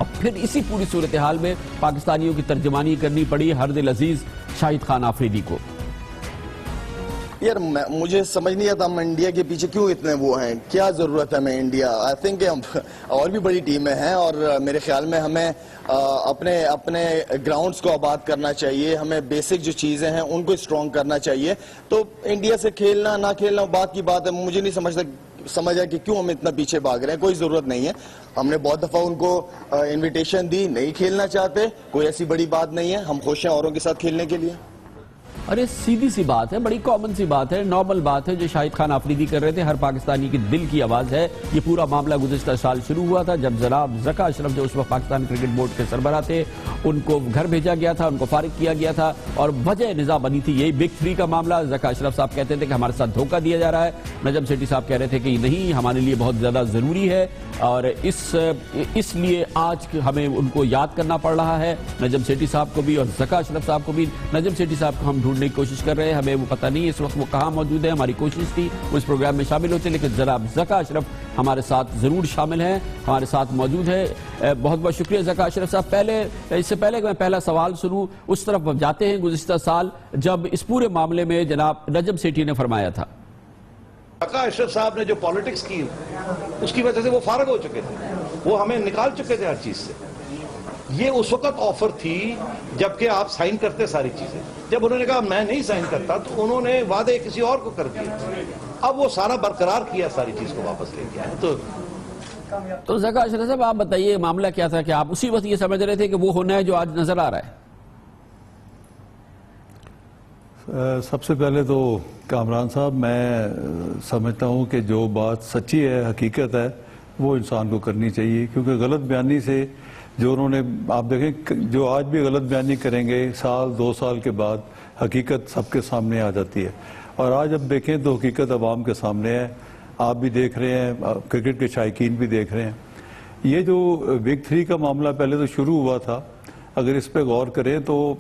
اب پھر اسی پوری صورتحال میں پاکستانیوں کی ترجمانی کرنی پڑی ہر دل عزیز شاہد خان آفریدی کو۔ یار مجھے سمجھ نہیں آتا ہم انڈیا کے پیچھے کیوں اتنے وہ ہیں، کیا ضرورت ہے ہمیں انڈیا؟ آئی تھنک اور بھی بڑی ٹیمیں ہیں اور میرے خیال میں ہمیں اپنے گراؤنڈز کو آباد کرنا چاہیے، ہمیں بیسک جو چیزیں ہیں ان کو اسٹرانگ کرنا چاہیے۔ تو انڈیا سے کھیلنا نہ کھیلنا بات کی بات ہے، مجھے نہیں سمجھا کہ کیوں ہم اتنا پیچھے بھاگ رہے ہیں، کوئی ضرورت نہیں ہے۔ ہم نے بہت دفعہ ان کو انویٹیشن دی، نہیں کھیلنا چاہتے، کوئی ایسی بڑی بات نہیں ہے، ہم خوش ہیں اوروں کے ساتھ کھیلنے کے لیے۔ ارے سیدھی سی بات ہے، بڑی کامن سی بات ہے، نارمل بات ہے جو شاہد خان آفریدی کر رہے تھے، ہر پاکستانی کی دل کی آواز ہے۔ یہ پورا معاملہ گزشتہ سال شروع ہوا تھا جب جناب ذکا اشرف جو اس وقت پاکستان کرکٹ بورڈ کے سربراہ تھے ان کو گھر بھیجا گیا تھا، ان کو فارغ کیا گیا تھا اور وجہ نزاع بنی تھی یہی بگ 3 کا معاملہ۔ ذکا اشرف صاحب کہتے تھے کہ ہمارے ساتھ دھوکہ دیا جا رہا ہے، نجم سیٹھی صاحب کہہ رہے تھے کہ نہیں ہمارے لیے بہت زیادہ ضروری ہے اور اس لیے آج ہمیں ان کو یاد کرنا پڑ رہا ہے، نجم سیٹھی صاحب کو بھی اور ذکا اشرف صاحب کو بھی۔ نجم سیٹھی صاحب کو ہم ڈھونڈنے کی کوشش کر رہے ہیں، ہمیں وہ پتہ نہیں اس وقت وہ کہاں موجود ہے، ہماری کوشش تھی وہ اس پروگرام میں شامل ہوتے، لیکن جناب ذکا اشرف ہمارے ساتھ ضرور شامل ہیں، ہمارے ساتھ موجود ہے۔ بہت بہت شکریہ ذکا اشرف صاحب۔ اس سے پہلے کہ میں پہلا سوال سنوں اس طرف جاتے ہیں، گزشتہ سال جب اس پورے معاملے میں جناب نجم سیٹھی نے فرمایا تھا، ذکا اشرف صاحب نے جو پالیٹکس کی اس کی وجہ سے وہ فارغ ہو چکے تھے، وہ ہمیں نکال چکے تھے ہر چیز سے۔ یہ اس وقت آفر تھی جبکہ آپ سائن کرتے ساری چیزیں، جب انہوں نے کہا میں نہیں سائن کرتا تو انہوں نے وعدے کسی اور کو کر دیا، اب وہ سارا برقرار کیا، ساری چیز کو واپس لے گیا ہے۔ تو ذکا اشرف صاحب آپ بتائیے معاملہ کیا تھا کہ آپ اسی وقت یہ سمجھ رہے تھے کہ وہ ہونا ہے جو آج نظر آ رہا ہے؟ سب سے پہلے تو کامران صاحب میں سمجھتا ہوں کہ جو بات سچی ہے، حقیقت ہے، وہ انسان کو کرنی چاہیے، کیونکہ غلط بیانی سے جو انہوں نے آپ دیکھیں جو آج بھی غلط بیانی کریں گے 1-2 سال کے بعد حقیقت سب کے سامنے آ جاتی ہے، اور آج اب دیکھیں تو حقیقت عوام کے سامنے ہے، آپ بھی دیکھ رہے ہیں، کرکٹ کے شائقین بھی دیکھ رہے ہیں۔ یہ جو بگ 3 کا معاملہ پہلے تو شروع ہوا تھا، اگر اس پہ غور کریں تو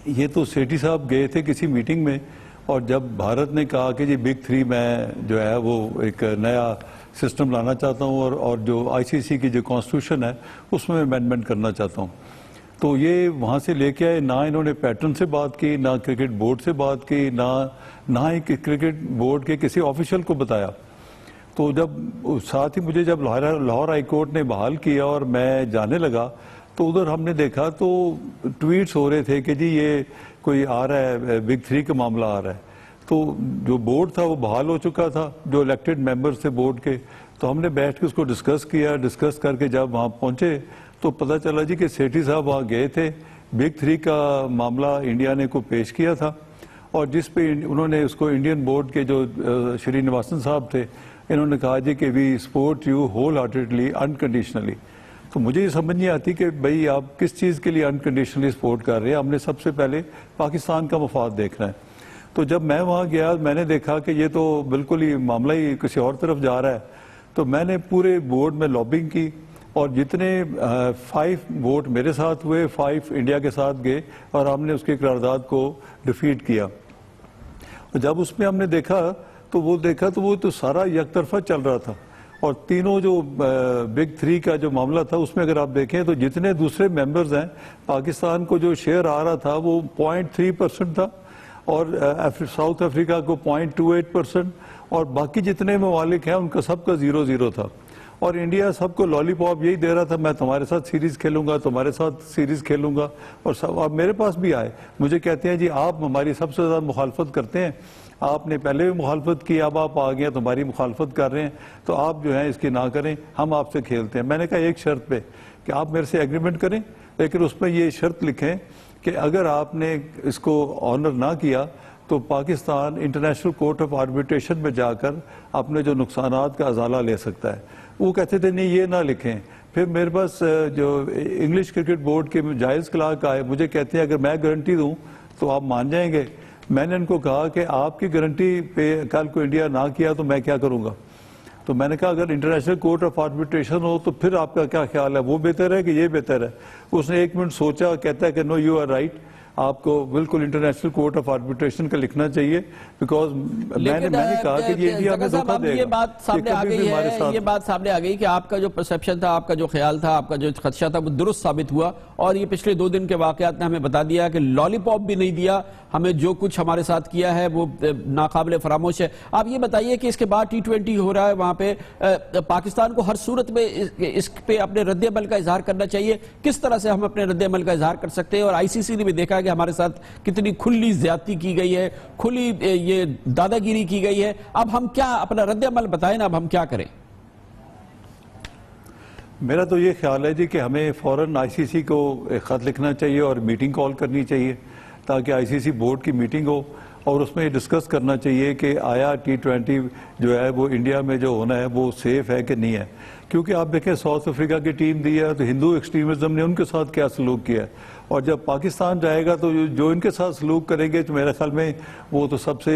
یہ تو سیٹھی صاحب گئے تھے کسی میٹنگ میں، اور جب بھارت نے کہا کہ جی بگ 3 میں جو ہے وہ ایک نیا سسٹم لانا چاہتا ہوں اور جو آئی سی سی کی جو کانسٹیٹیوشن ہے اس میں امینڈمنٹ کرنا چاہتا ہوں، تو یہ وہاں سے لے کے آئے، نہ انہوں نے پیٹرن سے بات کی، نہ کرکٹ بورڈ سے بات کی، نہ ہی کرکٹ بورڈ کے کسی آفیشل کو بتایا۔ تو جب ساتھ ہی مجھے جب لاہور ہائی کورٹ نے بحال کیا اور میں جانے لگا تو ادھر ہم نے دیکھا تو ٹویٹس ہو رہے تھے کہ جی یہ کوئی آ رہا ہے بگ 3 کا معاملہ آ رہا ہے، تو جو بورڈ تھا وہ بحال ہو چکا تھا، جو الیکٹڈ ممبرز تھے بورڈ کے، تو ہم نے بیٹھ کے اس کو ڈسکس کر کے جب وہاں پہنچے تو پتہ چلا جی کہ سیٹھی صاحب وہاں گئے تھے، بگ 3 کا معاملہ انڈیا نے کو پیش کیا تھا، اور جس پہ انہوں نے اس کو انڈین بورڈ کے جو شری نواسن صاحب تھے انہوں نے کہا جی کہ we support you wholeheartedly unconditionally. تو مجھے یہ سمجھ نہیں آتی کہ بھئی آپ کس چیز کے لیے انکنڈیشنلی سپورٹ کر رہے ہیں، ہم نے سب سے پہلے پاکستان کا مفاد دیکھنا ہے۔ تو جب میں وہاں گیا میں نے دیکھا کہ یہ تو بالکل ہی معاملہ ہی کسی اور طرف جا رہا ہے، تو میں نے پورے بورڈ میں لابنگ کی، اور جتنے 5 ووٹ میرے ساتھ ہوئے 5 انڈیا کے ساتھ گئے، اور ہم نے اس کی قرارداد کو ڈیفیٹ کیا۔ اور جب اس میں ہم نے دیکھا تو وہ تو سارا یک طرفہ چل رہا تھا، اور تینوں جو بگ 3 کا جو معاملہ تھا اس میں اگر آپ دیکھیں تو جتنے دوسرے ممبرز ہیں پاکستان کو جو شیئر آ رہا تھا وہ 0.3% تھا، اور ساؤتھ افریقہ کو 0.28%، اور باقی جتنے ممالک ہیں ان کا سب کا 0-0 تھا، اور انڈیا سب کو لالی پاپ یہی دے رہا تھا، میں تمہارے ساتھ سیریز کھیلوں گا، تمہارے ساتھ سیریز کھیلوں گا، اور سب آپ میرے پاس بھی آئے، مجھے کہتے ہیں جی آپ ہماری سب سے زیادہ مخالفت کرتے ہیں، آپ نے پہلے بھی مخالفت کی، اب آپ آ گئے تمہاری مخالفت کر رہے ہیں، تو آپ جو ہیں اس کی نہ کریں، ہم آپ سے کھیلتے ہیں۔ میں نے کہا ایک شرط پہ کہ آپ میرے سے ایگریمنٹ کریں، لیکن اس میں یہ شرط لکھیں کہ اگر آپ نے اس کو آنر نہ کیا تو Pakistan international court of arbitration میں جا کر اپنے جو نقصانات کا ازالہ لے سکتا ہے۔ وہ کہتے تھے نہیں یہ نہ لکھیں۔ پھر میرے پاس جو انگلش کرکٹ بورڈ کے جائز کلارک آئے، مجھے کہتے ہیں اگر میں گارنٹی دوں تو آپ مان جائیں گے؟ میں نے ان کو کہا کہ آپ کی گارنٹی پہ کل کو انڈیا نہ کیا تو میں کیا کروں گا؟ تو میں نے کہا اگر انٹرنیشنل کورٹ آف آربیٹریشن ہو تو پھر آپ کا کیا خیال ہے، وہ بہتر ہے کہ یہ بہتر ہے؟ اس نے 1 منٹ سوچا، کہتا ہے کہ نو یو آر رائٹ، آپ کو بالکل انٹرنیشنل کورٹ آف آربیٹریشن کا لکھنا چاہیے، بیکاز میں نے کہا کہ یہ انڈیا میں دھوکہ دے گا۔ یہ بات سامنے آ گئی ہے، یہ بات سامنے آ گئی کہ آپ کا جو پرسیپشن تھا، آپ کا جو خیال تھا، آپ کا جو خدشہ تھا وہ درست ثابت ہوا، اور یہ پچھلے 2 دن کے واقعات نے ہمیں بتا دیا کہ لالی پاپ بھی نہیں دیا، ہمیں جو کچھ ہمارے ساتھ کیا ہے وہ ناقابل فراموش ہے۔ آپ یہ بتائیے کہ اس کے بعد T20 ہو رہا ہے، وہاں پہ پاکستان کو ہر صورت میں اس پہ اپنے رد عمل کا اظہار کرنا چاہیے۔ کس طرح سے ہم اپنے رد عمل کا اظہار کر سکتے ہیں؟ اور ICC نے بھی دیکھا کہ ہمارے ساتھ کتنی کھلی زیادتی کی گئی ہے، کھلی یہ دادا گیری کی گئی ہے۔ اب ہم کیا اپنا رد عمل بتائیں نا، اب ہم کیا کریں؟ میرا تو یہ خیال ہے جی کہ ہمیں فوراً ICC کو ایک خط لکھنا چاہیے اور میٹنگ کال کرنی چاہیے، تاکہ ICC بورڈ کی میٹنگ ہو اور اس میں یہ ڈسکس کرنا چاہیے کہ آیا T20 جو ہے وہ انڈیا میں جو ہونا ہے وہ سیف ہے کہ نہیں ہے۔ کیونکہ آپ دیکھیں ساؤتھ افریقہ کی ٹیم دی ہے تو ہندو ایکسٹریمزم نے ان کے ساتھ کیا سلوک کیا ہے، اور جب پاکستان جائے گا تو جو ان کے ساتھ سلوک کریں گے تو میرے خیال میں وہ تو سب سے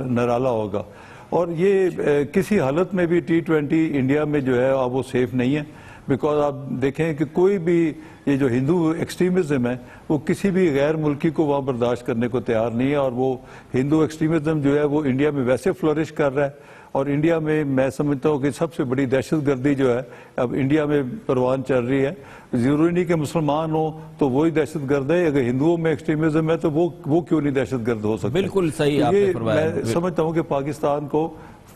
نرالا ہوگا۔ اور یہ کسی حالت میں بھی T20 انڈیا میں جو ہے وہ سیف نہیں ہے، بیکاز آپ دیکھیں کہ کوئی بھی یہ جو ہندو ایکسٹریمزم ہے وہ کسی بھی غیر ملکی کو وہاں برداشت کرنے کو تیار نہیں ہے، اور وہ ہندو ایکسٹریمزم جو ہے وہ انڈیا میں ویسے فلورش کر رہا ہے، اور انڈیا میں سمجھتا ہوں کہ سب سے بڑی دہشت گردی جو ہے اب انڈیا میں پروان چل رہی ہے۔ ضروری نہیں کہ مسلمان ہوں تو وہی دہشت گرد ہے، اگر ہندوؤں میں ایکسٹریمزم ہے تو وہ کیوں نہیں دہشت گرد ہو سکتے؟ بالکل صحیح آپ نے فرمایا۔ میں سمجھتا ہوں کہ پاکستان کو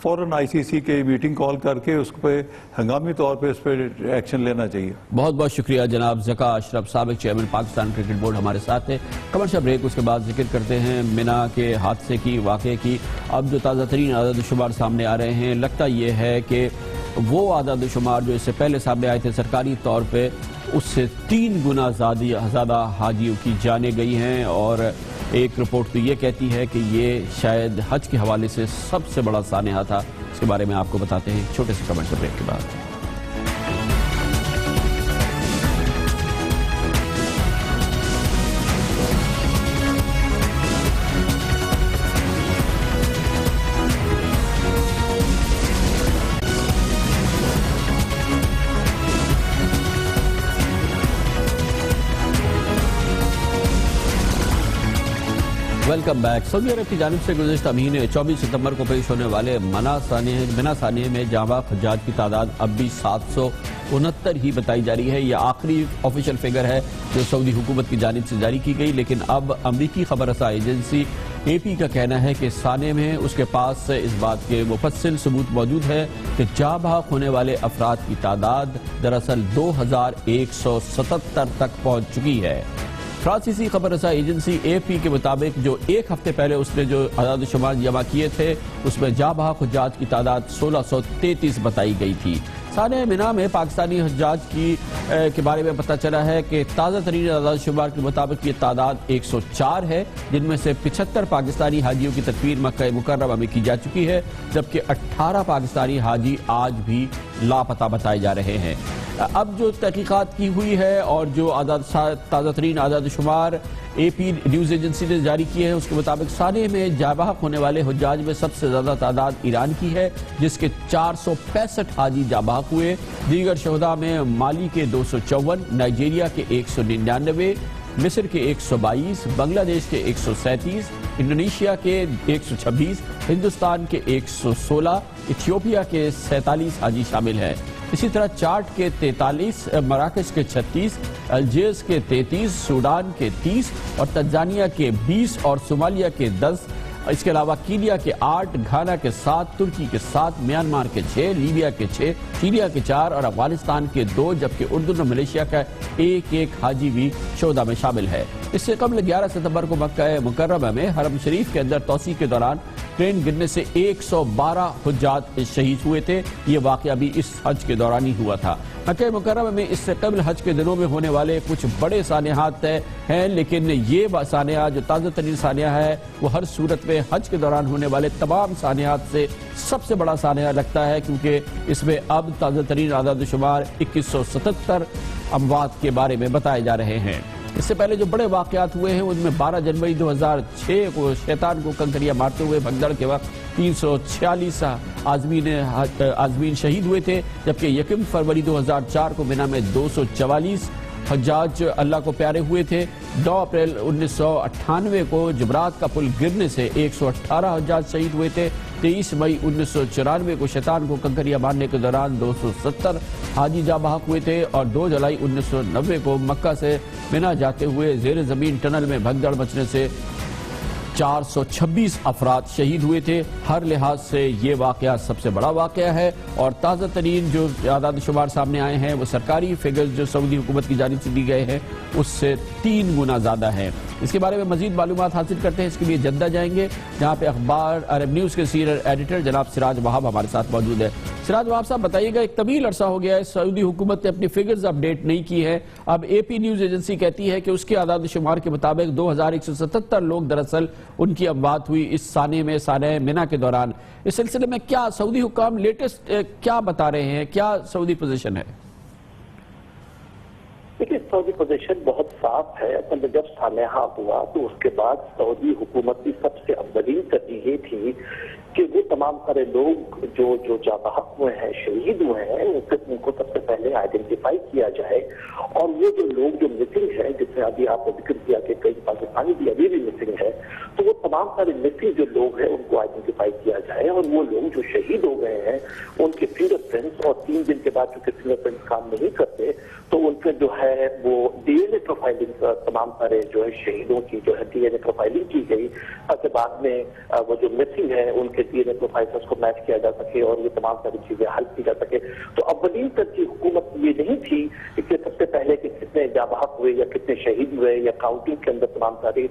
فوراً ICC کے میٹنگ کال کر کے اس پہ ہنگامی طور پہ اس پہ ایکشن لینا چاہیے۔ بہت بہت شکریہ جناب ذکا اشرف، سابق چیئرمین پاکستان کرکٹ بورڈ ہمارے ساتھ ہیں۔ کمرشل بریک، اس کے بعد ذکر کرتے ہیں منا کے حادثے کی، واقعے کی۔ اب جو تازہ ترین اعداد و شمار سامنے آ رہے ہیں، لگتا یہ ہے کہ وہ اعداد و شمار جو اس سے پہلے سامنے آئے تھے سرکاری طور پہ، اس سے 3 گنا زیادہ حاجیوں کی جانیں گئی ہیں، اور ایک رپورٹ تو یہ کہتی ہے کہ یہ شاید حج کے حوالے سے سب سے بڑا سانحہ تھا۔ اس کے بارے میں آپ کو بتاتے ہیں چھوٹے سے کمرشل بریک کے بعد۔ Welcome back. سعودی عرب کی جانب سے گزشتہ مہینے 24 ستمبر کو پیش ہونے والے منا سانحے میں جاں بحق حجاج کی تعداد اب بھی 769 ہی بتائی جا رہی ہے۔ یہ آخری آفیشل فگر ہے جو سعودی حکومت کی جانب سے جاری کی گئی، لیکن اب امریکی خبر رساں ایجنسی AP کا کہنا ہے کہ سانحے میں اس کے پاس اس بات کے مفصل ثبوت موجود ہے کہ جاں بحق ہونے والے افراد کی تعداد دراصل 2177 تک پہنچ چکی ہے۔ فرانسیسی خبر رساں ایجنسی AP کے مطابق جو 1 ہفتے پہلے اس نے جو اعداد و شمار جمع کیے تھے اس میں جاں بحق حجاج کی تعداد 1633 بتائی گئی تھی۔ سانحہ منا میں پاکستانی حجاج کے بارے میں پتہ چلا ہے کہ تازہ ترین اعداد و شمار کے مطابق یہ تعداد 104 ہے، جن میں سے 75 پاکستانی حاجیوں کی تدفین مکہ مکرمہ میں کی جا چکی ہے، جبکہ 18 پاکستانی حاجی آج بھی لاپتہ بتائے جا رہے ہیں۔ اب جو تحقیقات کی ہوئی ہے اور جو تازہ ترین اعداد و شمار AP نیوز ایجنسی نے جاری کیے ہیں، اس کے مطابق سانحے میں جاں بحق ہونے والے حجاج میں سب سے زیادہ تعداد ایران کی ہے، جس کے 465 حاجی جاں بحق ہوئے۔ دیگر شہداء میں مالی کے 254، نائجیریا کے 199، مصر کے 122، بنگلہ دیش کے 137، انڈونیشیا کے 126، ہندوستان کے 116، ایتھیوپیا کے 47 حاجی شامل ہیں۔ اسی طرح چاڈ کے 43، مراکش کے 36، الجیرس کے 33، سوڈان کے 30 اور تنزانیہ کے 20 اور صومالیہ کے 10، اس کے علاوہ کینیا کے 8، گھانا کے 7، ترکی کے 7، میانمار کے 6، لیبیا کے 6، سیریا کے 4 اور افغانستان کے 2، جبکہ اردن اور ملیشیا کا ایک حاجی بھی شہداء میں شامل ہے۔ اس سے قبل 11 ستمبر کو مکہ مکرمہ میں حرم شریف کے اندر توسیع کے دوران ٹرین گرنے سے 112 حجاج شہید ہوئے تھے۔ یہ واقعہ بھی اس حج کے دوران ہی ہوا تھا۔ مکہ مکرمہ میں اس سے قبل حج کے دنوں میں ہونے والے کچھ بڑے سانحات ہیں، لیکن یہ سانحہ جو تازہ ترین سانحہ ہے وہ ہر صورت میں حج کے دوران ہونے والے تمام سانحات سے سب سے بڑا سانحہ لگتا ہے، کیونکہ اس میں اب تازہ ترین اعداد و شمار 2177 اموات کے بارے میں بتائے جا رہے ہیں۔ اس سے پہلے جو بڑے واقعات ہوئے ہیں ان میں 12 جنوری 2006 کو شیطان کو کنکریاں مارتے ہوئے بھگدڑ کے وقت 346 عازمین شہید ہوئے تھے، جبکہ 1 فروری 2004 کو مینا میں 244 حجاج اللہ کو پیارے ہوئے تھے۔ 9 اپریل 1998 کو جمرات کا پل گرنے سے 118 حجاج شہید ہوئے تھے۔ 23 مئی 1994 کو شیطان کو کنکریاں مارنے کے دوران 270 حاجی جاں بحق ہوئے تھے، اور 2 جولائی 1990 کو مکہ سے مینا جاتے ہوئے زیر زمین ٹنل میں بھگدڑ مچنے سے 426 افراد شہید ہوئے تھے۔ ہر لحاظ سے یہ واقعہ سب سے بڑا واقعہ ہے، اور تازہ ترین جو اعداد و شمار سامنے آئے ہیں وہ سرکاری فگرز جو سعودی حکومت کی جانب سے دی گئے ہیں اس سے 3 گنا زیادہ ہیں۔ اس کے بارے میں مزید معلومات حاصل کرتے ہیں، اس کے لیے جدہ جائیں گے جہاں پہ اخبار عرب نیوز کے سینئر ایڈیٹر جناب سراج وہاب ہمارے ساتھ موجود ہے۔ سراج وہاب صاحب بتائیے گا، ایک طویل عرصہ ہو گیا ہے سعودی حکومت نے اپنی فگرز اپڈیٹ نہیں کی ہے، اب اے پی نیوز ایجنسی کہتی ہے کہ اس کے اعداد و شمار کے مطابق 2177 لوگ دراصل ان کی اموات ہوئی اس سانحہ مینا کے دوران۔ اس سلسلے میں کیا سعودی حکام لیٹسٹ کیا بتا رہے ہیں، کیا سعودی پوزیشن ہے؟ دیکھیے، سعودی پوزیشن بہت صاف ہے۔ جب سانحہ ہوا تو اس کے بعد سعودی حکومت کی سب سے اولین ترجیح یہ تھی کہ وہ تمام سارے لوگ جو جاں بحق ہوئے ہیں، شہید ہوئے ہیں، ان کو سب سے پہلے آئیڈینٹیفائی کیا جائے، اور وہ جو لوگ جو مسنگ ہیں، جس میں ابھی آپ نے ذکر کیا کہ کئی پاکستانی بھی ابھی بھی مسنگ ہے، تو وہ تمام سارے مسنگ جو لوگ ہیں ان کو آئیڈینٹیفائی کیا جائے، اور وہ لوگ جو شہید ہو گئے ہیں ان کے فنگر پرنٹس، اور 3 دن کے بعد چونکہ فنگر پرنٹس کام نہیں کرتے تو ان کے جو ہے وہ ڈی این اے پروفائلنگ، تمام سارے جو ہے شہیدوں کی جو ہے ڈی این اے پروفائلنگ کی گئی تاکہ بعد میں وہ جو مسنگ ہے ان کے ڈی این اے پروفائلرز کو میچ کیا جا سکے اور یہ تمام ساری چیزیں حل کی جا سکے۔ تو اولین ترجیح حکومت یہ نہیں تھی کہ سب سے پہلے کہ کتنے جاں بحق ہوئے یا کتنے شہید ہوئے یا کاؤنٹنگ کے اندر تمام ساری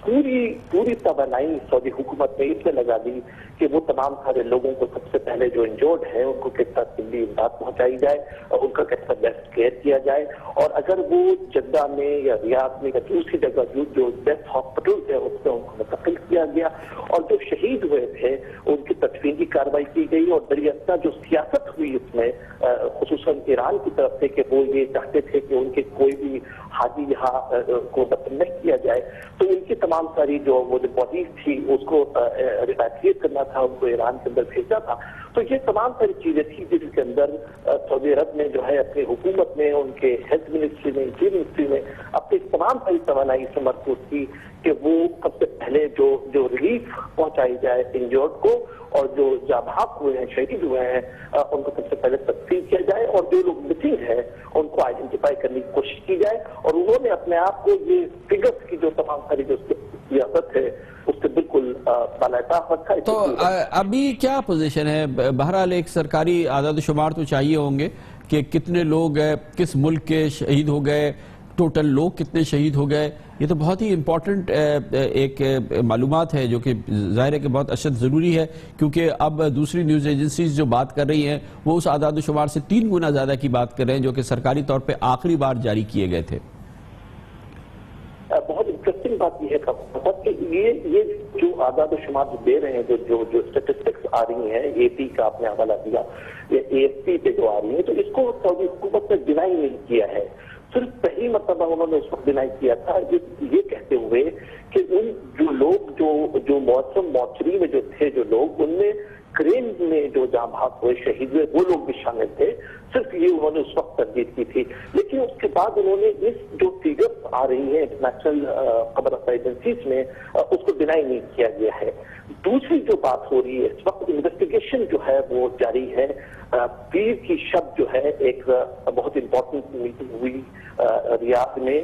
پوری توانائی سعودی حکومت نے اس میں لگا دی کہ وہ تمام سارے لوگوں کو سب سے پہلے جو انجورڈ ہیں ان کو کس طرح طبی امداد پہنچائی جائے اور ان کا کس طرح بیسٹ کیئر کیا جائے، اور اگر وہ جدہ میں یا ریاض میں یا دوسری جگہ جو بیسٹ ہاسپٹلز ہیں اس میں ان کو منتقل کیا گیا، اور جو شہید ہوئے تھے ان کی تدفین کی کارروائی کی گئی، اور دریافتہ جو سیاست ہوئی اس میں خصوصاً ایران کی طرف سے کہ وہ یہ چاہتے تھے کہ ان کے کوئی بھی حاجی یہاں کو دفن نہیں کیا جائے، تو ان کی تمام ساری جو باڈیز تھی اس کو ریپیٹریٹ کرنا تھا، ان کو ایران کے اندر بھیجنا تھا۔ تو یہ تمام ساری چیزیں تھی جن کے اندر سعودی عرب نے جو ہے اپنی حکومت میں، ان کے ہیلتھ منسٹری میں، انٹیریئر منسٹری میں اپنی تمام ساری توانائی سے مرکوز کی کہ وہ سب سے پہلے جو ریلیف پہنچائی جائے انجورڈ کو، اور جو جاں بحق ہوئے ہیں، شہید ہوئے ہیں، ان کو سب سے پہلے تدفین کیا جائے، اور جو لوگ مسنگ ہیں ان کو آئیڈینٹیفائی کرنے کی کوشش کی جائے، اور انہوں نے اپنے آپ کو یہ فگرز کی جو تمام ساری جو سیاست ہے اس سے بالکل بالاطاق رکھا ہے۔ تو ابھی کیا پوزیشن ہے؟ بہرحال ایک سرکاری اعداد و شمار تو چاہیے ہوں گے کہ کتنے لوگ کس ملک کے شہید ہو گئے، ٹوٹل لوگ کتنے شہید ہو گئے، یہ تو بہت ہی امپورٹنٹ ایک معلومات ہے جو کہ ظاہر ہے کہ بہت اشد ضروری ہے، کیونکہ اب دوسری نیوز ایجنسیز جو بات کر رہی ہیں وہ اس اعداد و شمار سے 3 گنا زیادہ کی بات کر رہے ہیں جو کہ سرکاری طور پہ آخری بار جاری کیے گئے تھے۔ بہت انٹرسٹنگ بات یہ ہے کہ یہ جو اعداد و شمار دے رہے ہیں، جو اسٹیٹسٹکس آ رہی ہیں، اے پی کا آپ نے حوالہ دیا یا اے ایف پی پہ جو آ رہی ہیں، تو اس کو سعودی حکومت نے ڈینائی نہیں کیا ہے، صرف پہلی مرتبہ انہوں نے اس وقت ڈینائی کیا تھا یہ کہتے ہوئے کہ ان جو لوگ جو موسم مورچری میں جو تھے جو لوگ، ان میں کرین میں جو جاں بحق ہوئے، شہید ہوئے، وہ لوگ بھی شامل تھے، صرف یہ انہوں نے اس وقت تردید کی تھی۔ لیکن اس کے بعد انہوں نے اس جو فیگر آ رہی ہیں انٹرنیشنل خبر رساں ایجنسیز میں، اس کو ڈینائی نہیں کیا گیا ہے۔ دوسری جو بات ہو رہی ہے اس وقت، انویسٹیگیشن جو ہے وہ جاری ہے۔ پیر کی شب جو ہے ایک بہت امپورٹنٹ میٹنگ ہوئی ریاض میں،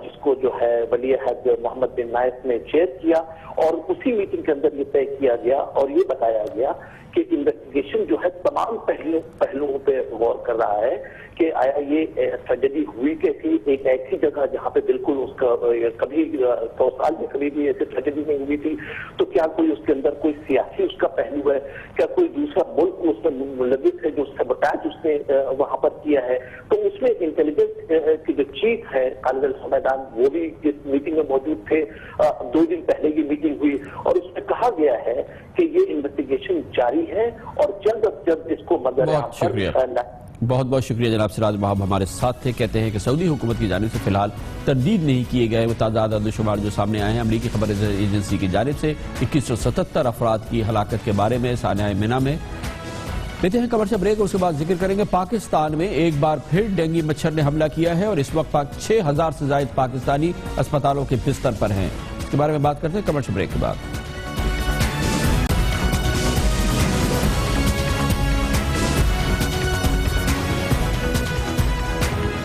جس کو جو ہے ولی عہد محمد بن نائف نے چیئر کیا، اور اسی میٹنگ کے اندر یہ طے کیا گیا اور یہ بتایا گیا کہ انویسٹیگیشن جو ہے تمام پہلوؤں پہ غور کر رہا ہے کہ آیا یہ ٹریجڈی ہوئی کیسی، ایک ایسی جگہ جہاں پہ بالکل اس کا کبھی 100 سال میں کبھی بھی ایسی ٹریجڈی نہیں ہوئی تھی، تو کیا کوئی اس کے اندر کوئی سیاسی اس کا پہلو ہے، کیا کوئی دوسرا ملک اس میں ملوث ہے جو سیبوٹاج اس نے وہاں پر کیا ہے۔ تو اس میں انٹیلیجنس کی جو چیف ہے خالد الحمیدان، وہ بھی اس میٹنگ میں موجود تھے۔ 2 دن پہلے یہ میٹنگ ہوئی اور اس میں کہا گیا ہے کہ یہ انویسٹیگیشن جاری ہے اور جلد از جلد اس کو بہت بہت شکریہ جناب سراج بہاب ہمارے ساتھ تھے۔ کہتے ہیں کہ سعودی حکومت کی جانب سے فی الحال تردید نہیں کیے گئے وہ تازہ عدد و شمار جو سامنے آئے ہیں امریکی خبر ایجنسی کی جانب سے 2177 افراد کی ہلاکت کے بارے میں سانحہ منی میں۔ لیتے ہیں کمرشل بریک اور اس کے بعد ذکر کریں گے پاکستان میں ایک بار پھر ڈینگی مچھر نے حملہ کیا ہے اور اس وقت 6000 سے زائد پاکستانی اسپتالوں کے بستر پر ہیں۔ اس کے بارے میں بات کرتے ہیں کمرشل بریک کے بعد۔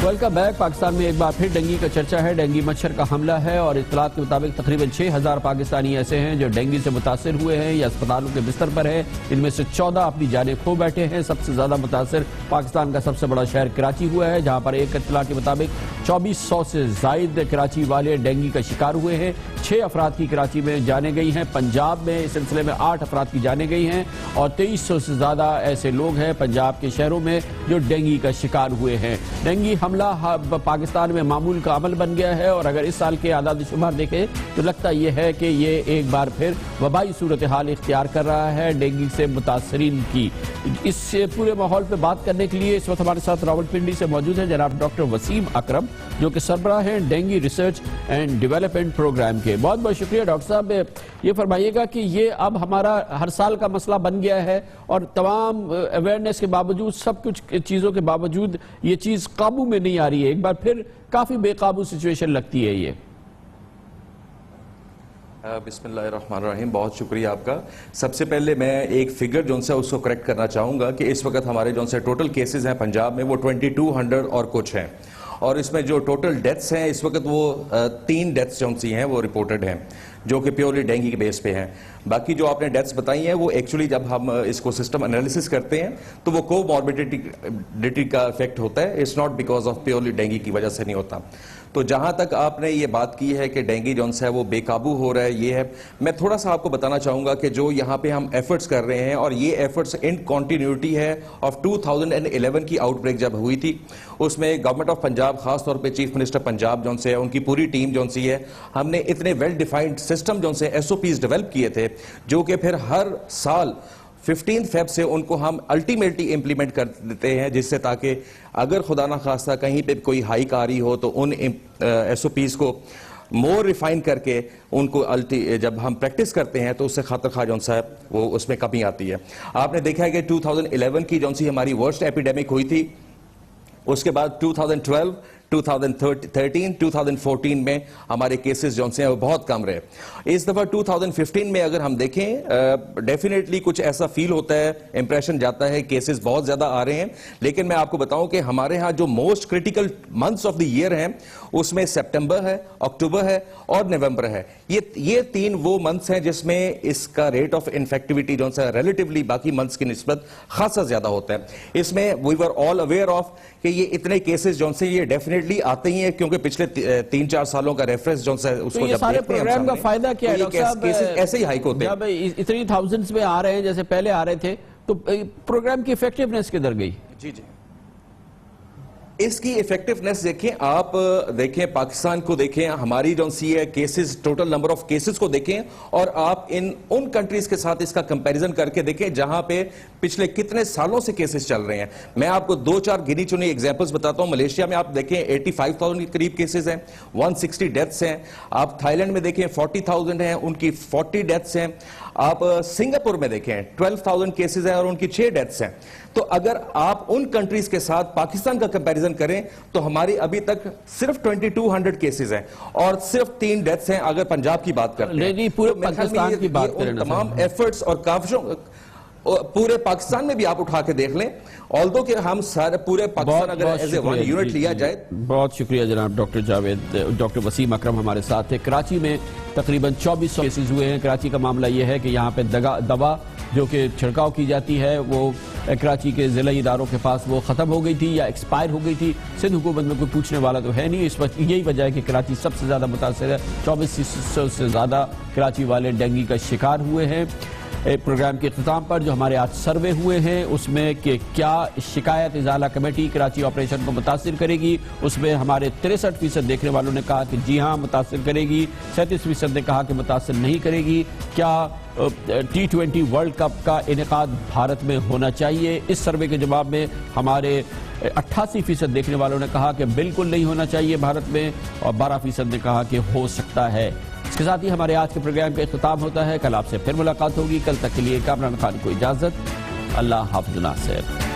Welcome back. پاکستان میں ایک بار پھر ڈینگی کا چرچا ہے، ڈینگی مچھر کا حملہ ہے اور اطلاعات کے مطابق تقریباً 6000 پاکستانی ایسے ہیں جو ڈینگی سے متاثر ہوئے ہیں یا اسپتالوں کے بستر پر ہیں۔ ان میں سے 14 اپنی جانیں کھو بیٹھے ہیں۔ سب سے زیادہ متاثر پاکستان کا سب سے بڑا شہر کراچی ہوا ہے، جہاں پر ایک اطلاع کے مطابق 2400 سے زائد کراچی والے ڈینگی کا شکار ہوئے ہیں۔ 6 افراد کی کراچی میں جانیں گئی ہیں۔ پنجاب میں اس سلسلے میں 8 افراد کی جانیں گئی ہیں اور 2300 سے زیادہ ایسے لوگ ہیں پنجاب کے شہروں میں جو ڈینگی کا شکار ہوئے ہیں۔ ڈینگی حملہ پاکستان میں معمول کا عمل بن گیا ہے اور اگر اس سال کے اعداد و شمار دیکھیں تو لگتا یہ ہے کہ یہ ایک بار پھر وبائی صورتحال اختیار کر رہا ہے ڈینگی سے متاثرین کی۔ اس پورے ماحول پہ بات کرنے کے لیے اس وقت ہمارے ساتھ راولپنڈی سے موجود ہیں جناب ڈاکٹر وسیم اکرم، جو کہ سربراہ ہیں dengue research and development programme کے۔ بہت بہت شکریہ ڈاکٹر صاحب۔ یہ فرمائیے گا کہ یہ اب ہمارا ہر سال کا مسئلہ بن گیا ہے اور تمام اویئرنیس کے باوجود، سب کچھ چیزوں کے باوجود یہ چیز قابو میں نہیں آ رہی ہے، ایک بار پھر کافی بے قابو سچویشن لگتی ہے یہ۔ بسم اللہ الرحمن الرحیم، بہت شکریہ آپ کا۔ سب سے پہلے میں ایک فگر جو سے اس کو کریکٹ کرنا چاہوں گا کہ اس وقت ہمارے جو سے ٹوٹل کیسز ہیں پنجاب میں وہ 2200 اور کچھ ہیں، اور اس میں جو ٹوٹل ڈیتھس ہیں اس وقت وہ 3 ڈیتھس جو سی ہیں وہ ریپورٹڈ ہیں جو کہ پیورلی ڈینگی کے بیس پہ ہیں۔ باقی جو آپ نے ڈیتھس بتائی ہیں وہ ایکچولی جب ہم اس کو سسٹم انالیسس کرتے ہیں تو وہ کو ماربیڈیٹی کا افیکٹ ہوتا ہے، it's not because of purely dengue کی وجہ سے نہیں ہوتا۔ تو جہاں تک آپ نے یہ بات کی ہے کہ ڈینگی جو ہے وہ بے قابو ہو رہا ہے، یہ ہے میں تھوڑا سا آپ کو بتانا چاہوں گا کہ جو یہاں پہ ہم ایفرٹس کر رہے ہیں اور یہ ایفرٹس ان کنٹینیوٹی ہے آف 2011 کی آؤٹ بریک جب ہوئی تھی، اس میں گورنمنٹ آف پنجاب خاص طور پہ چیف منسٹر پنجاب جو سے ان کی پوری ٹیم جو سی ہے، ہم نے اتنے ویل ڈیفائنڈ سسٹم جو سے SOPs ڈیولپ کیے تھے جو کہ پھر ہر سال 15 فیب سے ان کو ہم الٹیمیٹلی امپلیمنٹ کر دیتے ہیں، جس سے تاکہ اگر خدا نہ خواستہ کہیں پہ کوئی ہائیک آ رہی ہو تو ان SOPs کو مور ریفائن کر کے ان کو جب ہم پریکٹس کرتے ہیں تو اس سے خاطر خواہ جون سا وہ اس میں کمی آتی ہے۔ آپ نے دیکھا ہے کہ 2011 کی جون سی ہماری ورسٹ ایپیڈیمک ہوئی تھی، اس کے بعد 2012 2013 2014 میں ہمارے کیسز جو ہیں وہ بہت کم رہے۔ اس دفعہ 2015 میں اگر ہم دیکھیں ڈیفینیٹلی کچھ ایسا فیل ہوتا ہے، امپریشن جاتا ہے، کیسز بہت زیادہ آ رہے ہیں، لیکن میں آپ کو بتاؤں کہ ہمارے ہاں جو most critical months of the year ہیں اس میں سپٹمبر ہے، اکتوبر ہے اور نومبر ہے۔ یہ 3 وہ منتھس ہیں جس میں اس کا ریٹ آف انفیکٹیوٹی جو ہے ریلیٹیولی باقی منتھس کی نسبت خاصا زیادہ ہوتا ہے۔ اس میں وی ور آل اویئر آف کہ یہ اتنے کیسز جو سے یہ ڈیفینیٹلی آتے ہی ہیں کیونکہ پچھلے 3-4 سالوں کا ریفرنس جو ہے اس کو جب دیکھتے ہیں پروگرام کا فائدہ کیا ہے ڈاکٹر صاحب؟ ایسے ہی ہائیک ہوتے ہیں، جب اتنی تھاؤزنڈز میں آ رہے ہیں جیسے پہلے آ رہے تھے تو پروگرام کی ایفیکٹیونیس کدھر گئی؟ جی اس کی ایفیکٹیونیس دیکھیں، آپ دیکھیں پاکستان کو دیکھیں، ہماری جو سی ہے cases, total number of cases کو دیکھیں اور آپ ان کنٹریز کے ساتھ اس کا کمپیریزن کر کے دیکھیں جہاں پہ پچھلے کتنے سالوں سے کیسز چل رہے ہیں۔ میں آپ کو 2-4 گنی چنی ایگزامپلز بتاتا ہوں۔ ملیشیا میں آپ دیکھیں 85,000 کے قریب کیسز ہیں، 160 ڈیتھس ہیں۔ آپ تھائی لینڈ میں دیکھیں 40,000 ہیں، ان کی 40 ڈیتھس ہیں۔ آپ سنگاپور میں دیکھیں 12,000 کیسز ہیں اور ان کی 6 ڈیتھس ہیں. تو اگر آپ ان کنٹریز کے ساتھ پاکستان کا کمپیریزن کریں تو ہماری ابھی تک صرف 2200 کیسز ہیں اور صرف 3 ڈیتھس ہیں اگر پنجاب کی بات کرتے ہیں. پورے پاکستان کی بات کریں تمام ایفرٹس اور کاوشوں پورے پاکستان میں بھی آپ اٹھا کے دیکھ لیں, آلدو کہ ہم سارے پورے پاکستان اگر ایز اے ون یونٹ لیا جائے. بہت شکریہ جناب ڈاکٹر جاوید. ڈاکٹر وسیم اکرم ہمارے ساتھ تھے. کراچی میں تقریباً 2400 کیسز ہوئے ہیں. کراچی کا معاملہ یہ ہے کہ یہاں پہ دوا جو کہ چھڑکاؤ کی جاتی ہے وہ کراچی کے ضلعی اداروں کے پاس وہ ختم ہو گئی تھی یا ایکسپائر ہو گئی تھی. سندھ حکومت میں کوئی پوچھنے والا تو ہے نہیں. اس وقت یہی وجہ ہے کہ کراچی سب سے زیادہ متاثر ہے. 2400 سے زیادہ کراچی والے ڈینگی کا شکار ہوئے ہیں. پروگرام کے اختتام پر جو ہمارے آج سروے ہوئے ہیں اس میں کہ کیا شکایت ازالہ کمیٹی کراچی آپریشن کو متاثر کرے گی, اس میں ہمارے 63% دیکھنے والوں نے کہا کہ جی ہاں متاثر کرے گی. 37% نے کہا کہ متاثر نہیں کرے گی. کیا T20 ورلڈ کپ کا انعقاد بھارت میں ہونا چاہیے؟ اس سروے کے جواب میں ہمارے 88% دیکھنے والوں نے کہا کہ بالکل نہیں ہونا چاہیے بھارت میں, اور 12% نے کہا کہ ہو سکتا ہے. اس کے ساتھ ہی ہمارے آج کے پروگرام کا اختتام ہوتا ہے. کل آپ سے پھر ملاقات ہوگی. کل تک کے لیے کامران خان کو اجازت. اللہ حافظ ناصر.